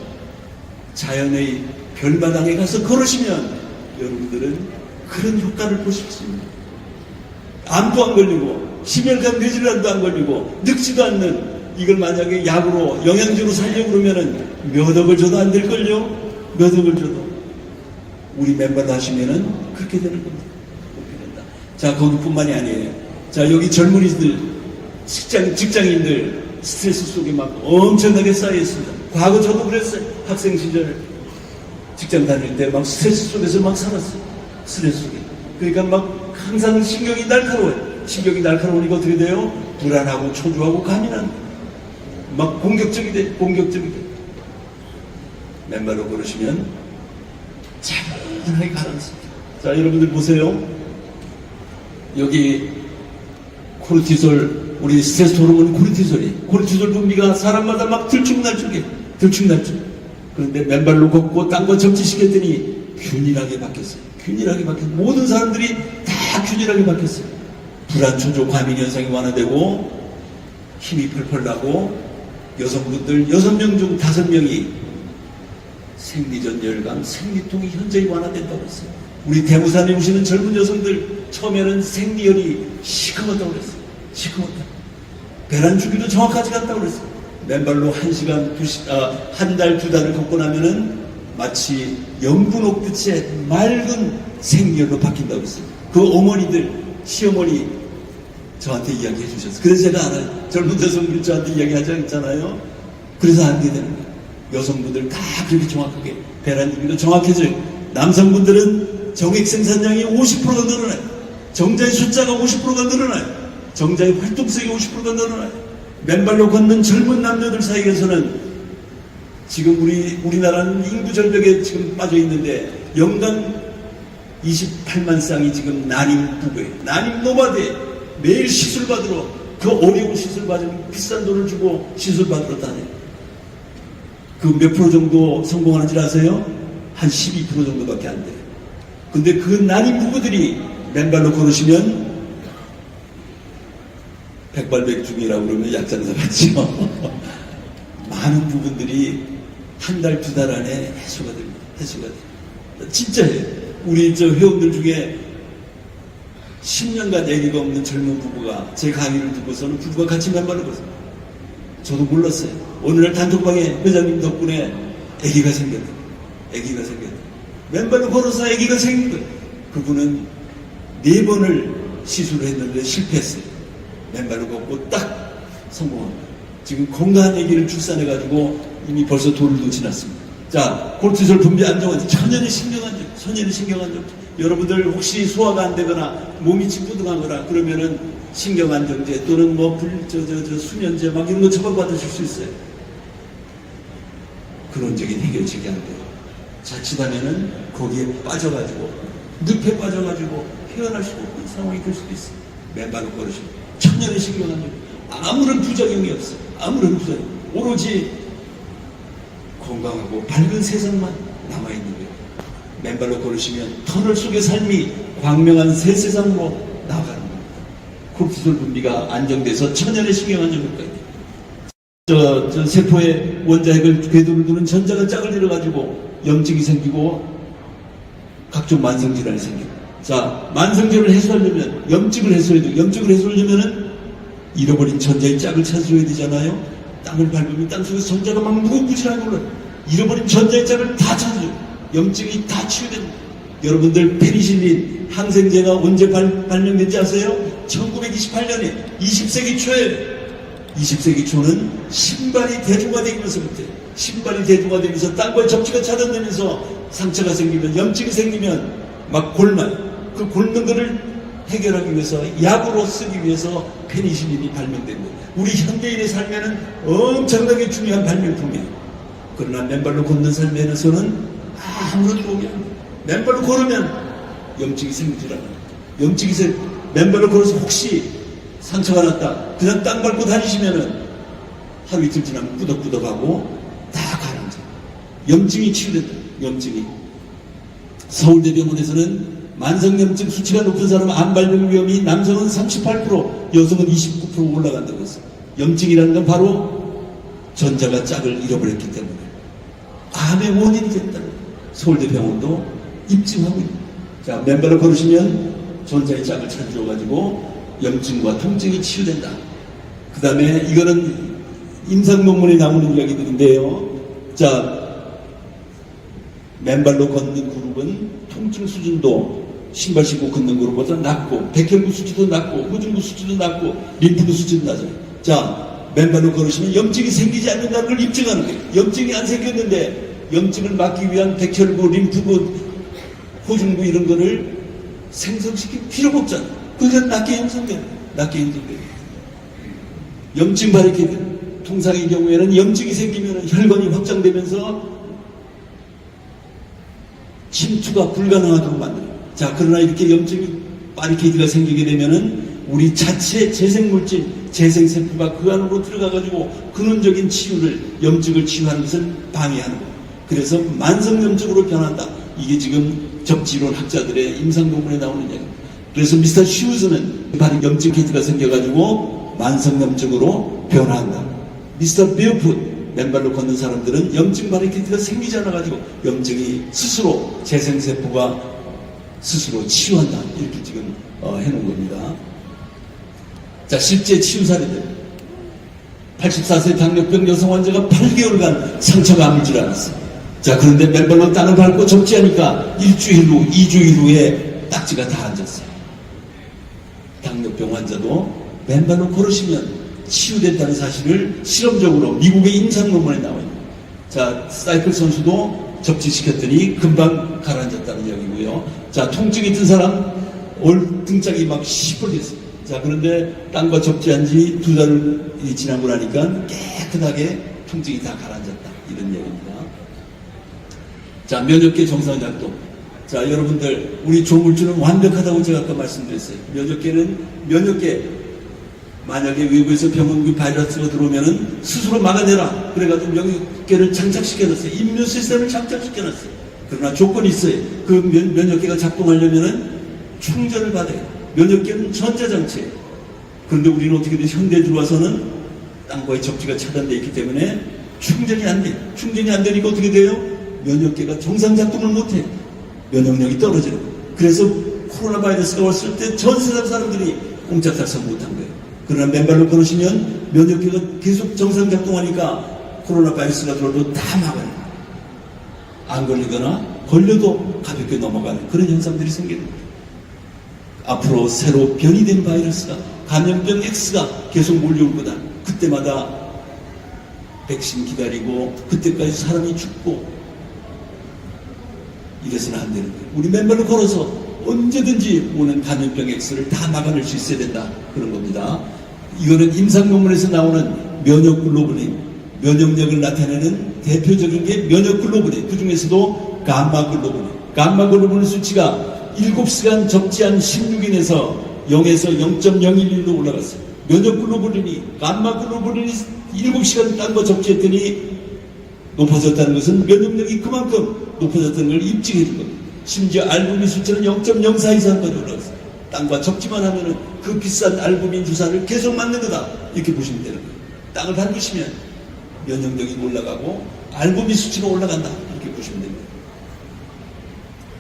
자연의 별마당에 가서 걸으시면 여러분들은 그런 효과를 보실 수 있습니다. 암도 안 걸리고 심혈관 뇌질환도 안 걸리고 늙지도 않는 이걸 만약에 약으로 영양제로 살려고 그러면은 몇 억을 줘도 안 될걸요? 몇 억을 줘도. 우리 맨발로 하시면은 그렇게 되는 겁니다. 그렇게 된다. 자, 거기뿐만이 아니에요. 자, 여기 젊은이들, 직장인들 스트레스 속에 막 엄청나게 쌓여 있습니다. 과거 저도 그랬어요. 학생 시절 직장 다닐 때 막 스트레스 속에서 막 살았어요. 스트레스 속에. 그러니까 막 항상 신경이 날카로워요. 신경이 날카로우니까 어떻게 돼요? 불안하고 초조하고 가민한 막 공격적이 돼. 맨발로 걸으시면 차분하게 가라앉습니다. 자, 여러분들 보세요. 여기 코르티솔, 우리 스트레스 호르몬 코르티솔 분비가 사람마다 막 들쭉날쭉해. 그런데 맨발로 걷고 딴 거 적지시켰더니 균일하게 바뀌었어요. 모든 사람들이 다 균일하게 바뀌었어요. 불안, 초조, 과민 현상이 완화되고 힘이 펄펄 나고 여성분들 6명 중 5명이 생리전 열감, 생리통이 현저히 완화된다고 했어요. 우리 대무산에 오시는 젊은 여성들 처음에는 생리혈이 시커멓다고 그랬어요. 시커멓다. 배란 주기도 정확하지 않다고 그랬어요. 맨발로 1시간, 한 달, 2달을 걷고 나면은 마치 연분 옥빛의 맑은 생리혈로 바뀐다고 했어요. 그 어머니들, 시어머니 저한테 이야기해 주셨어요. 그래서 제가 알아요. 젊은 여성들 저한테 이야기하지 않잖아요. 그래서 알게 되는 거예요. 여성분들 다 그렇게 정확하게 배란 주기도 정확해져요. 남성분들은 정액 생산량이 50%가 늘어나요. 정자의 숫자가 50%가 늘어나요. 정자의 활동성이 50%가 늘어나요. 맨발로 걷는 젊은 남녀들 사이에서는 지금 우리나라는 인구 절벽에 지금 빠져 있는데 연간 28만 쌍이 지금 난임 부부예요. 난임 노마드에 매일 시술 받으러 그 어려운 시술 받으면 비싼 돈을 주고 시술 받으러 다녀요. 그 몇 프로 정도 성공하는지 아세요? 한 12% 정도밖에 안 돼요. 근데 그 난임 부부들이 맨발로 걸으시면 백발백중이라고 그러면 약장사 같죠. 많은 부분들이 한 달, 2달 안에 해소가 됩니다. 해소가 됩니다. 진짜예요. 우리 저 회원들 중에 10년간 아기가 없는 젊은 부부가 제 강의를 듣고서는 부부가 같이 맨발로 걷어요. 저도 몰랐어요. 어느 날 단톡방에 회장님 덕분에 아기가 생겼다. 아기가 생겼다. 맨발로 걸어서 아기가 생긴 거예요. 그분은 4번을 시술을 했는데 실패했어요. 맨발로 걷고 딱 성공한 거예요. 지금 건강한 아기를 출산해가지고 이미 벌써 돌도 지났습니다. 자, 코르티솔 분비 안정화제, 천연의 신경안정, 천연의 신경안정. 여러분들 혹시 소화가 안 되거나 몸이 찌뿌둥하거나 그러면은 신경안정제 또는 뭐 수면제 막 이런 거 처방받으실 수 있어요. 근원적인 해결책이 안 돼요. 자칫하면은 거기에 빠져가지고 늪에 빠져가지고 헤어날 수 없는 상황이 될 수도 있어요. 맨발로 걸으시면 천연의 신경안정, 아무런 부작용이 없어요. 아무런 부작용. 오로지 건강하고 밝은 세상만 남아있는 거예요. 맨발로 걸으시면 터널 속의 삶이 광명한 새 세상으로 나아가는 겁니다. 코르티솔 분비가 안정돼서 천연의 신경안정효과가 있대요. 저 세포의 원자핵을 궤도를 두는 전자가 짝을 들어가지고 염증이 생기고 각종 만성질환이 생깁니다. 자, 만성질을 해소하려면 염증을 해소해야 돼요. 염증을 해소하려면은 잃어버린 전자의 짝을 찾아줘야 되잖아요. 땅을 밟으면 땅속에서 전자가 막 무궁무진하게 올라요. 잃어버린 전자의 짝을 다 찾아줘요. 염증이 다 치유됩니다. 여러분들 페니실린 항생제가 언제 발명된지 아세요? 1928년에 20세기 초에 20세기 초는 신발이 대중화되면서부터 신발이 대중화되면서 땅과의 접지가 차단되면서 상처가 생기면 염증이 생기면 막 골마요. 그 골는 거를 해결하기 위해서 약으로 쓰기 위해서 페니실린이 발명된 거예요. 우리 현대인의 삶에는 엄청나게 중요한 발명품이에요. 그러나 맨발로 걷는 삶에서는 아무런 도움이 안 돼요. 맨발로 걸으면 염증이 생기질 않아요. 염증이 맨발로 걸어서 혹시 상처가 났다. 그냥 땅 밟고 다니시면은 하루 이틀 지나면 꾸덕꾸덕하고 다 가라앉아. 염증이 치유된다. 염증이. 서울대병원에서는 만성염증 수치가 높은 사람은 암 발병 위험이 남성은 38%, 여성은 29% 올라간다고 했어요. 염증이라는 건 바로 전자가 짝을 잃어버렸기 때문에 암의 원인이 됐다는 거예요. 서울대병원도 입증하고 있습니다. 자, 맨발로 걸으시면 전자의 짝을 찾아줘가지고 염증과 통증이 치유된다. 그 다음에 이거는 임상 논문에 나오는 이야기들인데요. 자, 맨발로 걷는 그룹은 통증 수준도 신발 신고 걷는 그룹보다 낮고 백혈구 수치도 낮고 흡중구 수치도 낮고 림프구 수치도 낮아요. 자, 맨발로 걸으시면 염증이 생기지 않는다는 걸 입증하는 거예요. 염증이 안 생겼는데 염증을 막기 위한 백혈구, 림프구, 호중구 이런 거를 생성시킬 필요가 없잖아요. 그건 낮게 형성돼요. 낮게 형성돼요. 염증 바리케이드 통상의 경우에는 염증이 생기면 혈관이 확장되면서 침투가 불가능하도록 만들어요. 자, 그러나 이렇게 염증이 바리케이드가 생기게 되면은 우리 자체 재생물질, 재생세포가 그 안으로 들어가가지고 근원적인 치유를, 염증을 치유하는 것을 방해하는 거예요. 그래서 만성염증으로 변한다. 이게 지금 적지론 학자들의 임상 논문에 나오는 이야기입니다. 그래서 미스터 슈즈는 발이 염증 키트가 생겨가지고 만성염증으로 변화한다. 미스터 베어풋 맨발로 걷는 사람들은 염증 발의 키트가 생기지 않아가지고 염증이 스스로 재생세포가 스스로 치유한다. 이렇게 지금 해놓은 겁니다. 자, 실제 치유 사례들. 84세 당뇨병 여성 환자가 8개월간 상처가 아물 줄 알았어요. 자, 그런데 맨발로 땅을 밟고 접지하니까 2주일 후에 딱지가 다 앉았어요. 당뇨병 환자도 맨발로 걸으시면 치유된다는 사실을 실험적으로 미국의 임상 논문에 나와요. 자, 사이클 선수도 접지시켰더니 금방 가라앉았다는 이야기고요. 자, 통증이 든 사람 등짝이 막 시뻘겠어요. 자, 그런데 땅과 접지한 지 2달이 지나고 나니까 깨끗하게 통증이 다 가라앉았다. 이런 얘기입니다. 자, 면역계 정상작동. 자, 여러분들, 우리 조물주는 완벽하다고 제가 아까 말씀드렸어요. 면역계, 만약에 외부에서 병원균 바이러스가 들어오면은 스스로 막아내라. 그래가지고 면역계를 장착시켜놨어요. 임무 시스템을 장착시켜놨어요. 그러나 조건이 있어요. 그 면역계가 작동하려면은 충전을 받아야 돼요. 면역계는 전자장치예요. 그런데 우리는 어떻게 돼? 현대에 들어와서는 땅과의 접지가 차단되어 있기 때문에 충전이 안 돼요. 충전이 안 되니까 어떻게 돼요? 면역계가 정상작동을 못해요. 면역력이 떨어져요. 그래서 코로나 바이러스가 왔을 때 전 세상 사람들이 꼼짝달싹 못한 거예요. 그러나 맨발로 걸으시면 면역계가 계속 정상작동하니까 코로나 바이러스가 들어도 다 막아요. 안 걸리거나 걸려도 가볍게 넘어가는 그런 현상들이 생기는 거예요. 앞으로 새로 변이된 바이러스가 감염병 X가 계속 몰려올 거다. 그때마다 백신 기다리고 그때까지 사람이 죽고 이래서는 안 되는 거예요. 우리 맨발로 걸어서 언제든지 오는 감염병 X를 다 막아낼 수 있어야 된다. 그런 겁니다. 이거는 임상논문에서 나오는 면역글로불린, 면역력을 나타내는 대표적인 게 면역글로불린, 그 중에서도 감마글로불린. 감마글로불린 수치가 7시간 접지한 16인에서 0에서 0.011로 올라갔어요. 면역글로불린이, 감마글로불린이 7시간 딴 거 접지했더니 높아졌다는 것은 면역력이 그만큼 높아졌다는 걸 입증해 준 겁니다. 심지어 알부민 수치는 0.04 이상까지 올라갔어요. 땅과 접지만 하면은 그 비싼 알부민 주사를 계속 맞는 거다. 이렇게 보시면 되는 거예요. 땅을 밟으시면 면역력이 올라가고 알부민 수치가 올라간다. 이렇게 보시면 됩니다.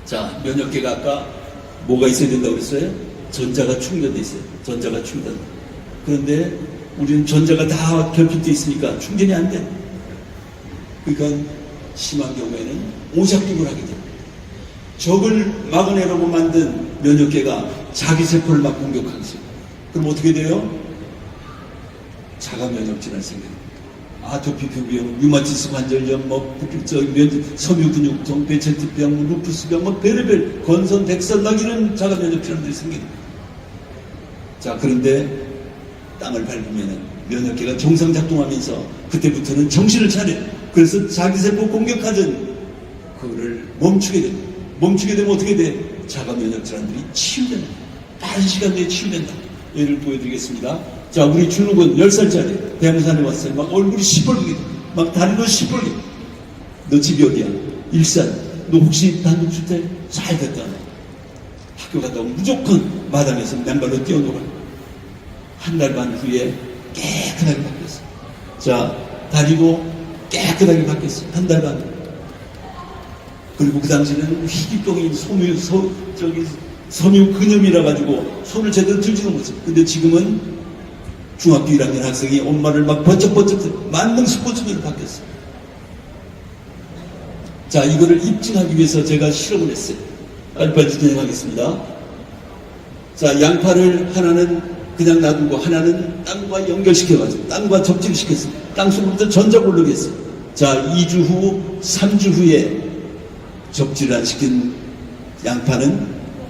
자, 면역계가 아까 뭐가 있어야 된다고 그랬어요? 전자가 충전돼 있어요. 전자가 충전. 그런데 우리는 전자가 다 결핍돼 있으니까 충전이 안 돼. 그러니까 심한 경우에는 오작동을 하게 됩니다. 적을 막아내려고 만든 면역계가 자기 세포를 막 공격하게 돼요. 그럼 어떻게 돼요? 자가 면역질환이 생겨요. 아토피 피부염, 류마티스 관절염, 섬유근육통, 베체티병, 루푸스병, 베르벨, 건선, 백설, 막 이런 자가 면역질환들이 생겨요. 자, 그런데 땅을 밟으면 면역계가 정상작동하면서 그때부터는 정신을 차려요. 그래서 자기 세포 공격하던 그거를 멈추게 됩니다. 멈추게 되면 어떻게 돼? 자가 면역 질환들이 치유된다. 빠른 시간 내에 치유된다. 예를 보여드리겠습니다. 자, 우리 준욱은 10살짜리 대모산에 왔어요. 막 얼굴이 시뻘게, 막 다리도 시뻘게. 너 집이 어디야? 일산. 너 혹시 단독주택? 잘 됐다. 학교 갔다 오면 무조건 마당에서 맨발로 뛰어놀아. 한 달 반 후에 깨끗하게 바뀌었어. 자, 다리도 깨끗하게 바뀌었어. 한 달 반. 그리고 그 당시는 희귀병인 섬유근염이라 가지고 손을 제대로 들지도 못했어요. 근데 지금은 중학교 1학년 학생이 엄마를 막 번쩍번쩍 만능 스포츠맨으로 바뀌었어요. 자, 이거를 입증하기 위해서 제가 실험을 했어요. 빨리빨리 진행하겠습니다. 자, 양파를 하나는 그냥 놔두고 하나는 땅과 연결시켜가지고 땅과 접지를 시켰어요. 땅 속부터 전자가 올라오게 했어요. 자, 2주 후, 3주 후에 접지를 안 시킨 양파는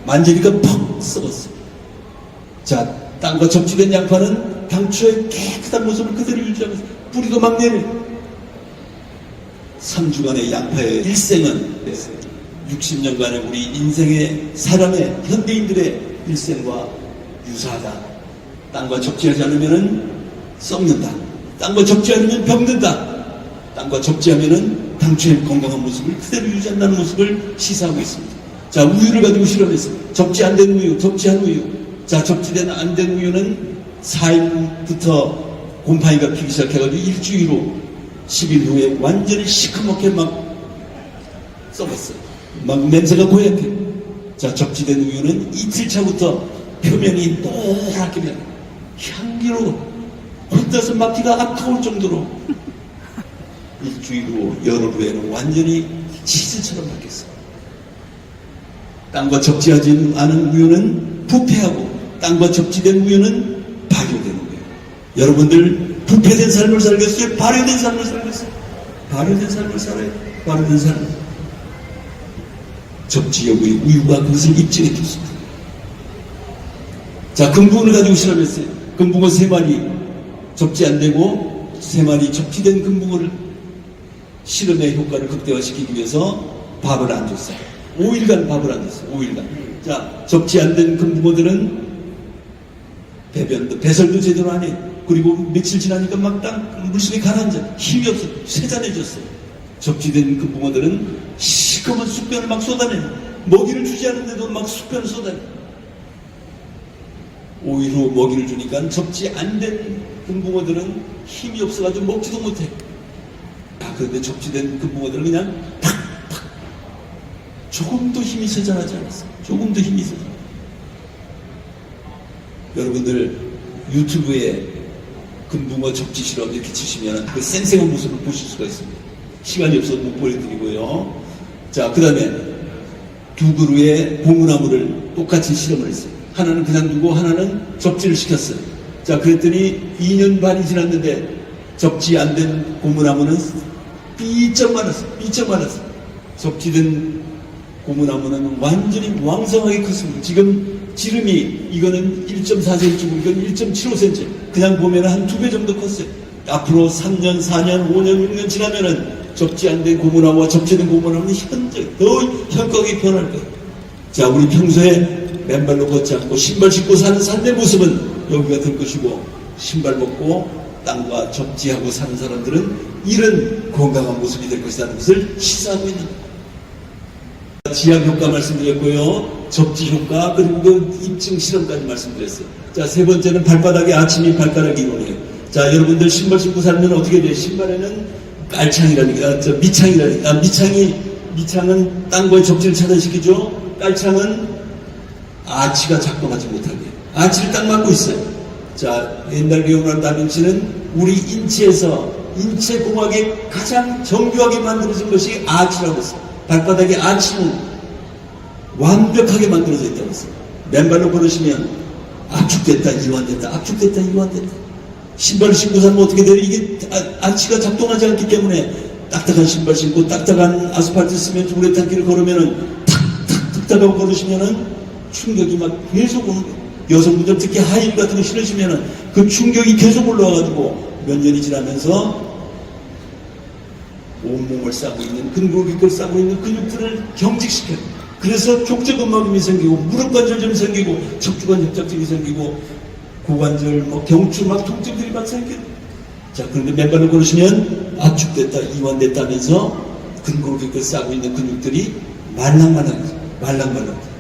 만지니까 퍽 썩었어요. 자, 땅과 접지된 양파는 당초의 깨끗한 모습을 그대로 유지하면서 뿌리도 막 내려. 3주간의 양파의 일생은 60년간의 우리 인생의 사람의 현대인들의 일생과 유사하다. 땅과 접지하지 않으면 썩는다. 땅과 접지하면 병든다. 땅과 접지하면 당초의 건강한 모습을 그대로 유지한다는 모습을 시사하고 있습니다. 자, 우유를 가지고 실험했어요. 접지 안 된 우유, 접지한 우유. 자, 접지된 안 된 우유는 4일부터 곰팡이가 피기 시작해가지고 일주일 후, 10일 후에 완전히 시커멓게 막 썩었어요. 막 냄새가 고약해. 자, 접지된 우유는 이틀 차부터 표면이 노랗게 변해. 향기로 혼자서 맡기가 아까울 정도로 일주일 후, 열흘 후에는 완전히 치즈처럼 바뀌었어요. 땅과 접지하지 않은 우유는 부패하고 땅과 접지된 우유는 발효되는 거예요. 여러분들 부패된 삶을 살겠어요? 발효된 삶을 살겠어요? 발효된 삶을 살아요. 발효된 삶을. 접지하고의 우유가 그것을 입증해 줬습니다. 자, 금붕어를 가지고 실험했어요. 금붕어 3마리 접지 안 되고 3마리 접지된 금붕어를 실험의 효과를 극대화시키기 위해서 밥을 안 줬어요. 5일간 밥을 안 줬어요. 5일간. 자, 접지 안 된 금붕어들은 배설도 제대로 안 해. 그리고 며칠 지나니까 막 땅 물속에 가라앉아. 힘이 없어. 쇠잔해졌어요. 접지된 금붕어들은 시커먼 쑥변을 막 쏟아내. 먹이를 주지 않는데도 막 쑥변을 쏟아내. 5일 후 먹이를 주니까 접지 안 된 금붕어들은 힘이 없어가지고 먹지도 못해. 그런데 접지된 금붕어들은 그냥 팍팍. 조금도 힘이 쇠잔하지 않았어. 조금도 힘이 쇠잔. 여러분들 유튜브에 금붕어 접지 실험 이렇게 치시면 그 생생한 모습을 보실 수가 있습니다. 시간이 없어서 못 보여드리고요. 자, 그 다음에 두 그루의 고무나무를 똑같이 실험을 했어요. 하나는 그냥 두고 하나는 접지를 시켰어요. 자, 그랬더니 2년 반이 지났는데 접지 안 된 고무나무는 삐쩍 말랐어요. 삐쩍 말랐어요. 접지된 고무나무는 완전히 왕성하게 컸습니다. 지금 지름이 이거는 1.4cm고 이건 1.75cm. 그냥 보면 한 2배 정도 컸어요. 앞으로 3년, 4년, 5년, 6년 지나면은 접지 안 된 고무나무와 접지된 고무나무는 더 현격하게 변할 거예요. 자, 우리 평소에 맨발로 걷지 않고 신발 신고 사는 삶의 모습은 여기가 될 것이고, 신발 벗고 땅과 접지하고 사는 사람들은 이런 건강한 모습이 될 것이라는 것을 시사하고 있는 거예요. 지압 효과 말씀드렸고요. 접지 효과, 그리고 그 입증 실험까지 말씀드렸어요. 자, 세 번째는 발바닥에 아침이 발가락 이론이에요. 자, 여러분들 신발 신고 살면 어떻게 돼요? 신발에는 깔창이라는 게, 미창은 땅과의 접지를 차단시키죠. 깔창은 아치가 작동하지 못하게. 아치를 딱 막고 있어요. 자, 옛날 레오나르도 다빈치는 우리 인체에서 인체공학에 가장 정교하게 만들어진 것이 아치라고 했어요. 발바닥의 아치는 완벽하게 만들어져 있다고 했어요. 맨발로 걸으시면 압축됐다, 이완됐다, 압축됐다, 이완됐다. 신발을 신고 살면 어떻게 돼요? 이게 아치가 작동하지 않기 때문에 딱딱한 신발 신고 딱딱한 아스팔트 쓰면 우레탄길을 걸으면은 탁탁 하고 걸으시면은 충격이 막 계속 오는 거예요. 여성분들 특히 하이힐 같은 거 신으시면은 그 충격이 계속 올라와가지고 몇 년이 지나면서 온몸을 싸고 있는 근골격을 싸고 있는 근육들을 경직시켜요. 그래서 족저근막염이 생기고 무릎관절염이 생기고 척추관 협착증이 생기고 고관절 경추 막 통증들이 막 생겨요. 자, 그런데 맨발로 걸으시면 압축됐다, 이완됐다 하면서 근골격을 싸고 있는 근육들이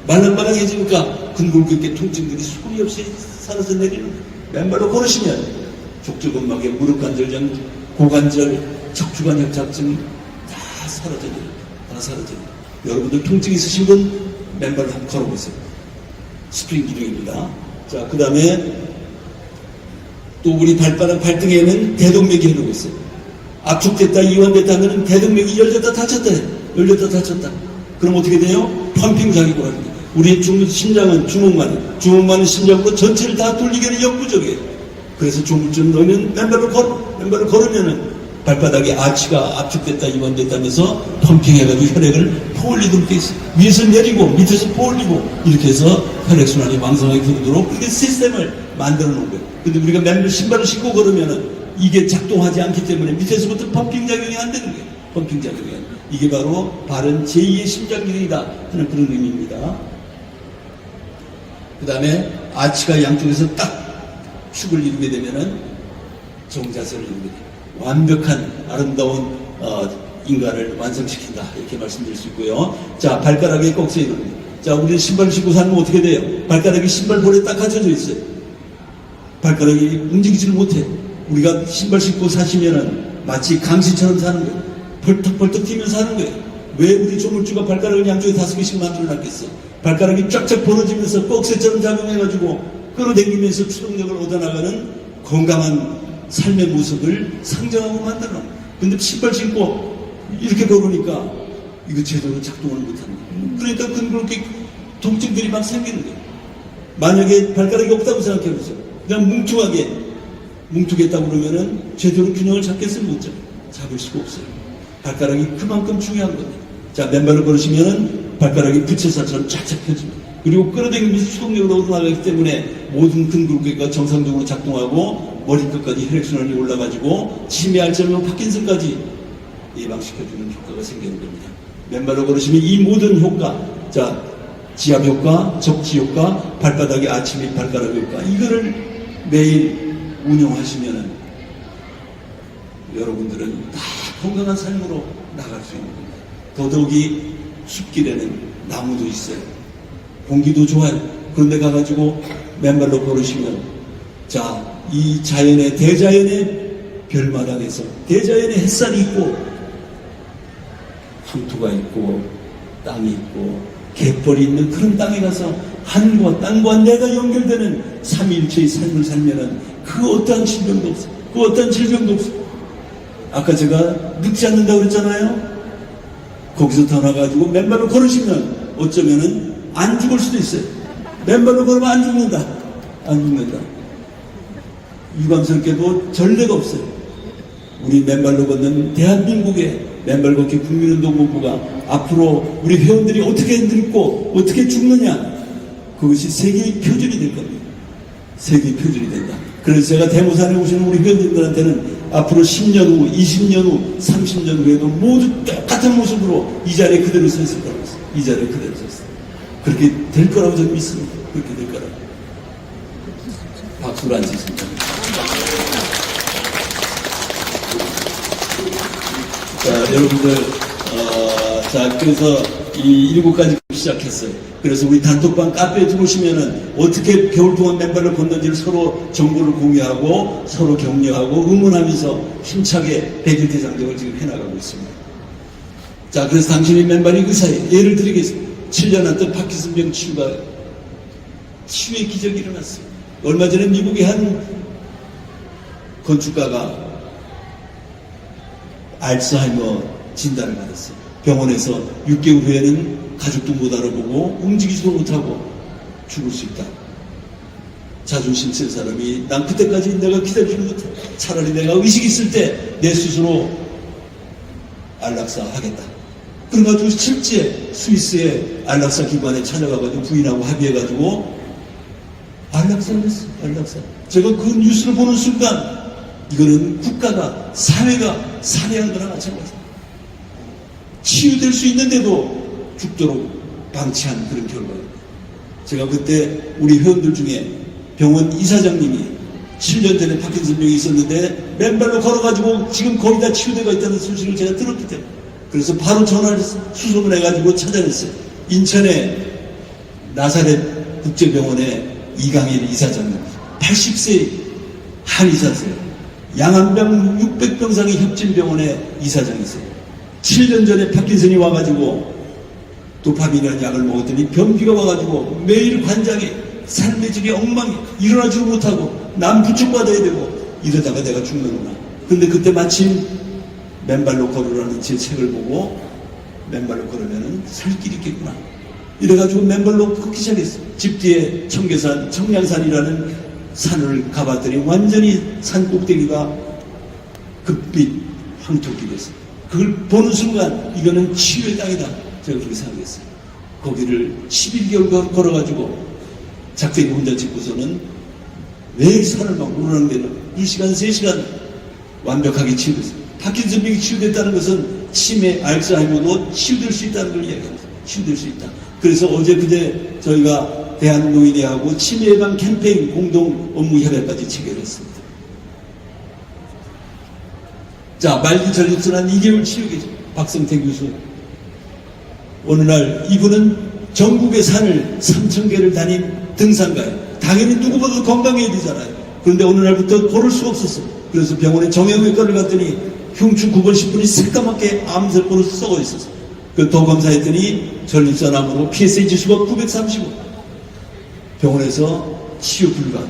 말랑말랑해지니까 근골격의 통증들이 소리 없이 사라져 내리는 거예요. 맨발로 걸으시면 족저근막염, 무릎관절염, 고관절, 척추관 협착증 다 사라져요. 다 사라져요. 여러분들 통증 있으신 분 맨발로 한번 걸어보세요. 스프링 기둥입니다. 자, 그 다음에 또 우리 발바닥 발등에는 대동맥이 흐르고 있어요. 압축됐다, 이완됐다 하면 대동맥이 열렸다 닫혔다 해요. 열렸다 닫혔다. 그럼 어떻게 돼요? 펌핑 작용을 하는 거예요. 우리 심장은 주먹만은 심장으로 전체를 다 돌리게 하는 역부족이에요. 그래서 조물주를 넣으면 맨발로 걸으면은 발바닥에 아치가 압축됐다, 이완됐다면서 펌핑해가지고 혈액을 퍼올리도록 돼 있어요. 위에서 내리고 밑에서 퍼올리고 이렇게 해서 혈액순환이 왕성하게 흐르도록 이게 시스템을 만들어 놓은 거예요. 근데 우리가 맨발 신발을 신고 걸으면은 이게 작동하지 않기 때문에 밑에서부터 펌핑 작용이 안 되는 거예요. 펌핑 작용이 안 돼요. 이게 바로 발은 제2의 심장기능이다 하는 그런 의미입니다. 그 다음에 아치가 양쪽에서 딱 축을 이루게 되면은 정자세를 이루게 돼요. 완벽한 아름다운 인간을 완성시킨다. 이렇게 말씀드릴 수 있고요. 자, 발가락에 꺽쇠 있는. 자, 우리 신발 신고 사는 건 어떻게 돼요? 발가락이 신발볼에 딱 갇혀져 있어요. 발가락이 움직이지를 못해. 우리가 신발 신고 사시면은 마치 강시처럼 사는 거예요. 벌떡벌떡 뛰면서 사는 거예요. 왜 우리 조물주가 발가락을 양쪽에 5개씩 만들어 놨겠어? 발가락이 쫙쫙 벌어지면서 꺽쇠처럼 작용해가지고 끌어당기면서 추동력을 얻어나가는 건강한 삶의 모습을 상정하고 만들어 놔. 근데 신발 신고 이렇게 걸으니까 이거 제대로 작동을 못합니다. 그러니까 그렇게 통증들이 막 생기는 거예요. 만약에 발가락이 없다고 생각해보세요. 그냥 뭉툭했다고 그러면은 제대로 균형을 잡겠어요? 못 잡을 수가 없어요. 발가락이 그만큼 중요한 겁니다. 자, 맨발로 걸으시면은 발가락이 부채살처럼 쫙쫙 펴집니다. 그리고 끌어당기면서 수동력으로 얻어나가기 때문에 모든 근골격계가 정상적으로 작동하고 머리끝까지 혈액순환이 올라가지고 치매, 알츠하이머, 파킨슨까지 예방시켜주는 효과가 생기는 겁니다. 맨발로 걸으시면 이 모든 효과, 자, 지압 효과, 적지 효과, 발바닥의 아침 및 발가락 효과, 이거를 매일 운영하시면은 여러분들은 다 건강한 삶으로 나갈 수 있는 겁니다. 더더욱이 숲길에는 나무도 있어요. 공기도 좋아요. 그런데 가가지고 맨발로 걸으시면, 자, 이 자연의, 대자연의 별마당에서 대자연의 햇살이 있고 황토가 있고 땅이 있고 갯벌이 있는 그런 땅에 가서 하늘과 땅과 내가 연결되는 삼위일체의 삶을 살면은 그 어떠한 질병도 없어. 그 어떠한 질병도 없어. 아까 제가 늙지 않는다고 그랬잖아요. 거기서 더 나가가지고 맨발로 걸으시면 어쩌면은 안 죽을 수도 있어요. 맨발로 걸으면 안 죽는다. 안 죽는다. 유감스럽게도 전례가 없어요. 우리 맨발로 걷는 대한민국의 맨발 걷기 국민운동본부가 앞으로 우리 회원들이 어떻게 늙고 어떻게 죽느냐, 그것이 세계의 표준이 될 겁니다. 세계의 표준이 된다. 그래서 제가 대모산에 오시는 우리 회원님들한테는 앞으로 10년 후, 20년 후, 30년 후에도 모두 똑같은 모습으로 이 자리에 그대로 서 있을 거라고 했어요. 이 자리에 그대로 서 있어요. 그렇게 될 거라고 저는 믿습니다. 그렇게 될 거라고. 박수를 안 치십니다. 자, 여러분들, 자, 그래서 이 7가지 시작했어요. 그래서 우리 단톡방 카페에 들어오시면은 어떻게 겨울 동안 맨발을 걷는지를 서로 정보를 공유하고 서로 격려하고 응원하면서 힘차게 100일 대장정을 지금 해나가고 있습니다. 자, 그래서 당신이 맨발이 그 사이에 예를 드리겠습니다. 7년 안던 파킨슨병 치유의 기적이 일어났어요. 얼마 전에 미국의 한 건축가가 알츠하이머 진단을 받았어요. 병원에서 6개월 후에는 가족도 못 알아보고 움직이지도 못하고 죽을 수 있다. 자존심 센 사람이 난 그때까지 내가 기다리지 못해. 차라리 내가 의식 있을 때 내 스스로 안락사 하겠다. 그래가지고 실제 스위스의 안락사 기관에 찾아가가지고 부인하고 합의해가지고 안락사를 했어요. 안락사. 제가 그 뉴스를 보는 순간 이거는 국가가, 사회가 살해한 거나 마찬가지입니다. 치유될 수 있는데도 죽도록 방치한 그런 결과입니다. 제가 그때 우리 회원들 중에 병원 이사장님이 7년 전에 파킨슨병이 있었는데 맨발로 걸어가지고 지금 거의 다 치유되고 있다는 소식을 제가 들었기 때문에, 그래서 바로 전화를 수소문 해가지고 찾아냈어요. 인천의 나사렛 국제병원의 이강일 이사장님, 80세 한의사세요. 양안병 600병상의 협진병원의 이사장이세요. 7년 전에 파킨슨이 와가지고 도파민이라는 약을 먹었더니 변비가 와가지고 매일 관장에 삶의 질이 엉망이, 일어나지도 못하고 남 부축받아야 되고 이러다가 내가 죽는구나. 근데 그때 마침 맨발로 걸으라는 제 책을 보고 맨발로 걸으면 살 길이 있겠구나. 이래가지고 맨발로 걷기 시작했어요. 집 뒤에 청계산, 청량산이라는 산을 가봤더니 완전히 산 꼭대기가 급빛 황토길이 됐어요. 그걸 보는 순간 이거는 치유의 땅이다. 제가 그렇게 생각했어요. 거기를 11개월 걸어가지고 작대기 혼자 짓고서는 매일 산을 막 오르는데 2시간, 3시간 완벽하게 치유됐어요. 파킨슨병이 치유됐다는 것은 치매, 알츠하이머도 치유될 수 있다는 걸 이야기합니다. 치유될 수 있다. 그래서 어제 그제 저희가 대한노인회하고 치매 예방 캠페인 공동 업무 협약까지 체결했습니다. 자, 말기 전립선한 2개월 치유계죠. 박성태 교수. 어느 날 이분은 전국의 산을 3,000개를 다닌 등산가예요. 당연히 누구보다 건강해야 되잖아요. 그런데 어느 날부터 걸을 수가 없었어요. 그래서 병원에 정형외과를 갔더니 흉추 9번 10분이 새까맣게 암세포로 썩어 있었어요. 더 검사했더니 전립선암으로 PSA 지수가 935. 병원에서 치유 불가.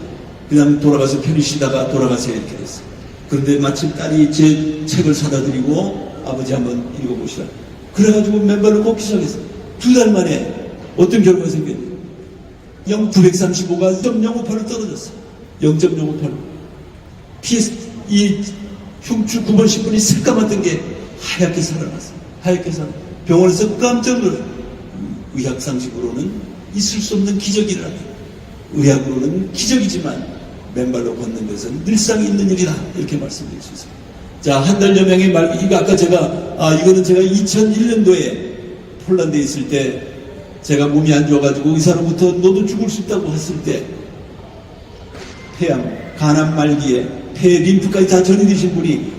그냥 돌아가서 편히 쉬다가 돌아가세요 이렇게 됐어요. 그런데 마침 딸이 제 책을 사다 드리고 아버지 한번 읽어보시라. 그래가지고 맨발로 걷기 시작했어요. 2달 만에 어떤 결과가 생겼냐. 935가 0.058로 떨어졌어요. 0.058. 이 흉추 9번 10분이 새까맣던 게 하얗게 살아났어요. 하얗게 살아. 병원에서 깜짝 놀랐어요. 의학 상식으로는 있을 수 없는 기적이라는. 의학으로는 기적이지만 맨발로 걷는 것은 늘상 있는 일이다. 이렇게 말씀드릴 수 있습니다. 자, 한 달여 명의 말, 이거 아까 이거는 제가 2001년도에 폴란드에 있을 때 제가 몸이 안 좋아가지고 의사로부터 너도 죽을 수 있다고 했을 때 폐암, 간암 말기에 폐, 림프까지 다 전이되신 분이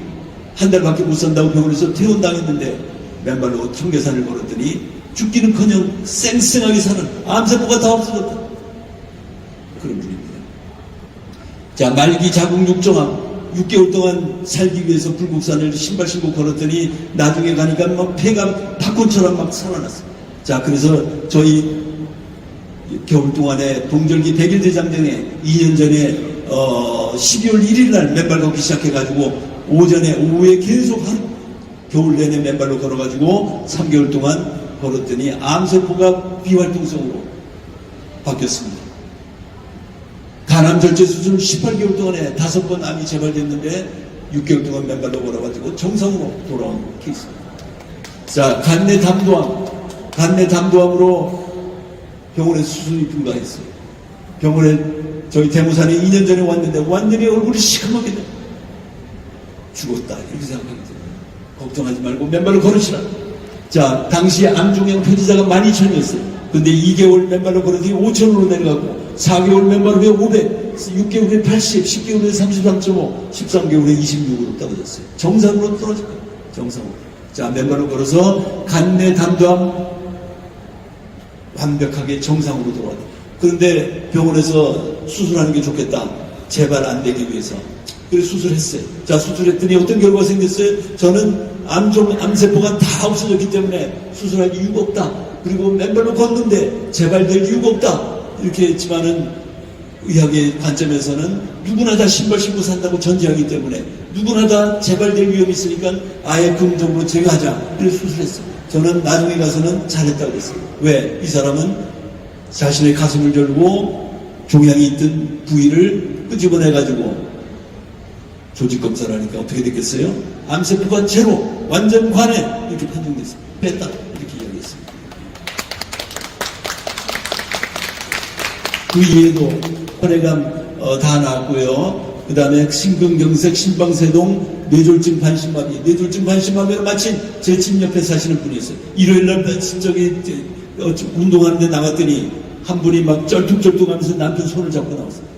한 달밖에 못 산다고 병원에서 퇴원당했는데 맨발로 청계산을 걸었더니 죽기는커녕 쌩쌩하게 사는 암세포가 다 없어졌다. 그런 분입니다. 자, 말기 자궁 육종암 6개월 동안 살기 위해서 불국산을 신발 신고 걸었더니 나중에 가니까 막 폐가 팝콘처럼 막 살아났어요. 자, 그래서 저희 겨울 동안에 동절기 100일 대장정에 2년 전에 12월 1일 날 맨발 걷기 시작해가지고 오후에 계속 겨울 내내 맨발로 걸어가지고 3개월 동안 걸었더니 암세포가 비활동성으로 바뀌었습니다. 간암절제 수술 18개월 동안에 5번 암이 재발됐는데 6개월 동안 맨발로 걸어가지고 정상으로 돌아온 케이스입니다. 자, 간내 담도암으로 병원에 수술이 불가했어요. 병원에 저희 대모산에 2년 전에 왔는데 완전히 얼굴이 시커멓게 돼. 죽었다 이렇게 생각하게 됩니다. 걱정하지 말고 맨발로 걸으시라. 자, 당시 암종양 표지자가 12,000이었어요. 근데 2개월 맨발로 걸었더니 5,000으로 내려가고 4개월 맨발 후에 500, 6개월 후에 80, 10개월 후에 33.5, 13개월 후에 26으로 떨어졌어요. 정상으로 떨어질 거예요. 정상으로. 자, 맨발로 걸어서 간내 담도암 완벽하게 정상으로 돌아와요. 그런데 병원에서 수술하는 게 좋겠다. 재발 안 되기 위해서. 그래서 수술했어요. 자, 수술했더니 어떤 결과가 생겼어요? 저는 암세포가 다 없어졌기 때문에 수술하기 이유가 없다. 그리고 맨발로 걷는데 재발될 이유가 없다. 이렇게 했지만은 의학의 관점에서는 누구나 다 신발 신고 산다고 전제하기 때문에 누구나 다 재발될 위험이 있으니까 아예 긍정으로 제거하자. 그래서 수술했어요. 저는 나중에 가서는 잘했다고 그랬어요. 왜? 이 사람은 자신의 가슴을 열고 종양이 있던 부위를 끄집어내가지고 조직검사를 하니까 어떻게 됐겠어요? 암세포가 제로, 완전 관해 이렇게 판정됐어요. 뺐다 이렇게 이야기했습니다. 그 이외에도 혈액암 다 나왔고요. 그 다음에 심근경색, 심방세동, 뇌졸중 반신마비. 뇌졸중 반신마비가 마침 제 집 옆에 사시는 분이 있어요. 일요일날 저기 운동하는데 나갔더니 한 분이 막 쩔뚝쩔뚝하면서 남편 손을 잡고 나왔어요.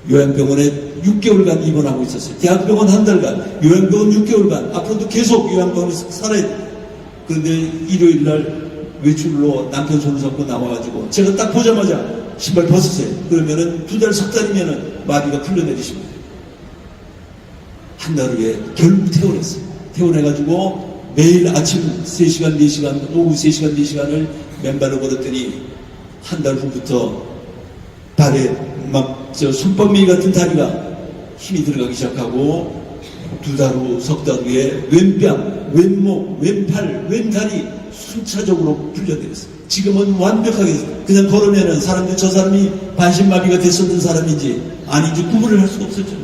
요양병원에 6개월간 입원하고 있었어요. 대학병원 한 달간, 요양병원 6개월간, 앞으로도 계속 요양병원에서 살아야 돼요. 그런데 일요일날 외출로 남편 손을 잡고 나와가지고 제가 딱 보자마자 신발 벗으세요. 그러면은 2달, 3달이면은 마비가 풀려내리십니다. 한 달 후에 결국 퇴원했어요. 퇴원해가지고 매일 아침 3시간, 4시간, 오후 3시간, 4시간을 맨발로 걸었더니 한 달 후부터 발에 손방망이 같은 다리가 힘이 들어가기 시작하고 2달 후, 3달 후에 왼뺨, 왼목, 왼팔, 왼다리 순차적으로 풀려내렸어요. 지금은 완벽하게 그냥 걸으면은 사람들 저 사람이 반신마비가 됐었던 사람인지 아닌지 구분을 할 수가 없었죠.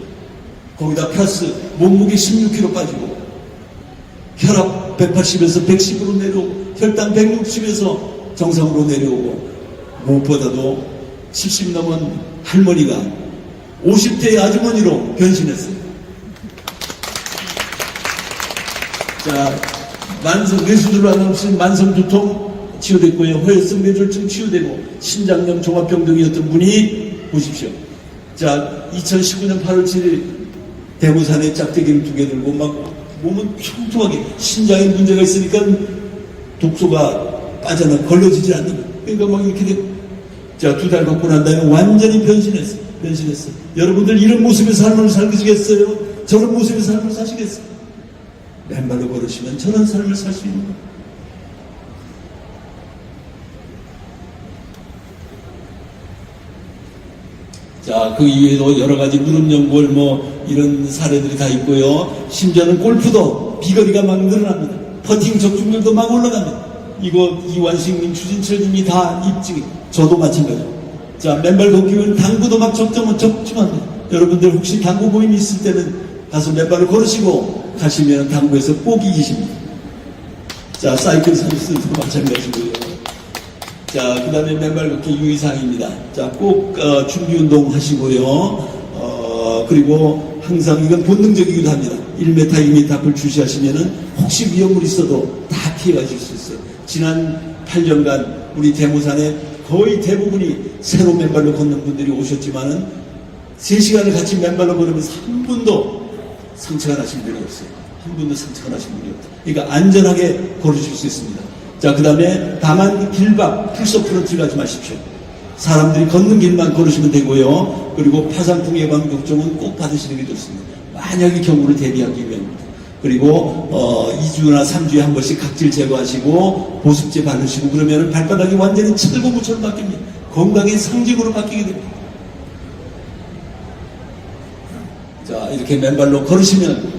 거기다 플러스 몸무게 16kg 빠지고 혈압 180에서 110으로 내려오고 혈당 160에서 정상으로 내려오고 무엇보다도 70 넘은 할머니가 50대의 아주머니로 변신했어요. 자, 뇌수술로 하는 없인 만성두통 치유됐고요. 허혈성 뇌졸중 치유되고 신장염 종합병동이었던 분이 보십시오. 자, 2019년 8월 7일 대구산에 짝대기를 2개 들고 막 몸은 퉁퉁하게 신장에 문제가 있으니까 독소가 빠져나 걸러지지 않는 거예요. 그러니까 막 이렇게 돼. 자, 2달 걷고 난 다음에 완전히 변신했어. 여러분들 이런 모습의 삶을 살겠어요? 저런 모습의 삶을 사시겠어요? 맨발로 걸으시면 저런 삶을 살 수 있는 거예요. 자, 그 이외에도 여러 가지 무릎 연골 이런 사례들이 다 있고요. 심지어는 골프도 비거리가 막 늘어납니다. 퍼팅 적중률도 막 올라갑니다. 이거 이완식님, 추진철님이 다 입증이. 저도 마찬가지고. 자, 맨발 걷기는 당구도 막 적중합니다. 여러분들 혹시 당구 모임 있을 때는 가서 맨발을 걸으시고 가시면 당구에서 꼭 이기십니다. 자, 사이클 선수도 마찬가지고요. 자, 그 다음에 맨발 걷기 유의사항입니다. 자, 꼭 준비 운동 하시고요. 그리고 항상 이건 본능적이기도 합니다. 1m, 2m 앞을 주시하시면은 혹시 위험물이 있어도 다 피해가실 수 있어요. 지난 8년간 우리 대모산에 거의 대부분이 새로 맨발로 걷는 분들이 오셨지만은 3시간을 같이 맨발로 걸으면서 한 분도 상처가 나신 분이 없어요. 한 분도 상처가 나신 분이 없다. 그러니까 안전하게 걸으실 수 있습니다. 자, 그 다음에 다만 길박, 풀서프런트를 하지 마십시오. 사람들이 걷는 길만 걸으시면 되고요. 그리고 파상풍 예방 접종은 꼭 받으시는 게 좋습니다. 만약의 경우를 대비하기 위함입니다. 그리고 2주나 3주에 한 번씩 각질 제거하시고 보습제 바르시고 그러면 발바닥이 완전히 철고무처럼 바뀝니다. 건강의 상징으로 바뀌게 됩니다. 자, 이렇게 맨발로 걸으시면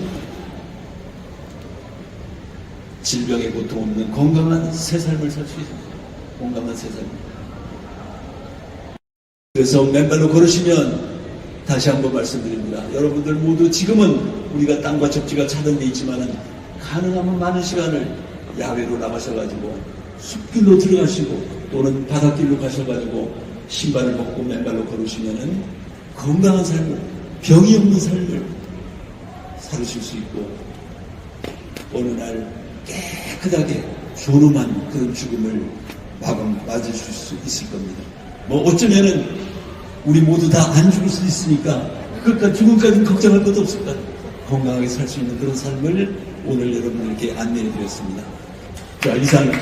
질병에 고통 없는 건강한 새 삶을 살 수 있습니다. 건강한 새 삶. 그래서 맨발로 걸으시면 다시 한번 말씀드립니다. 여러분들 모두 지금은 우리가 땅과 접지가 차단되어 있지만은 가능하면 많은 시간을 야외로 나가셔가지고 숲길로 들어가시고 또는 바닷길로 가셔가지고 신발을 벗고 맨발로 걸으시면은 건강한 삶을, 병이 없는 삶을 살으실 수 있고 어느 날 깨끗하게 존엄한 그런 죽음을 맞으실 수 있을 겁니다. 어쩌면은 우리 모두 다 안 죽을 수 있으니까 그러니까 죽음까지는 걱정할 것도 없을 것 같아요. 건강하게 살 수 있는 그런 삶을 오늘 여러분들께 안내해 드렸습니다. 자, 이상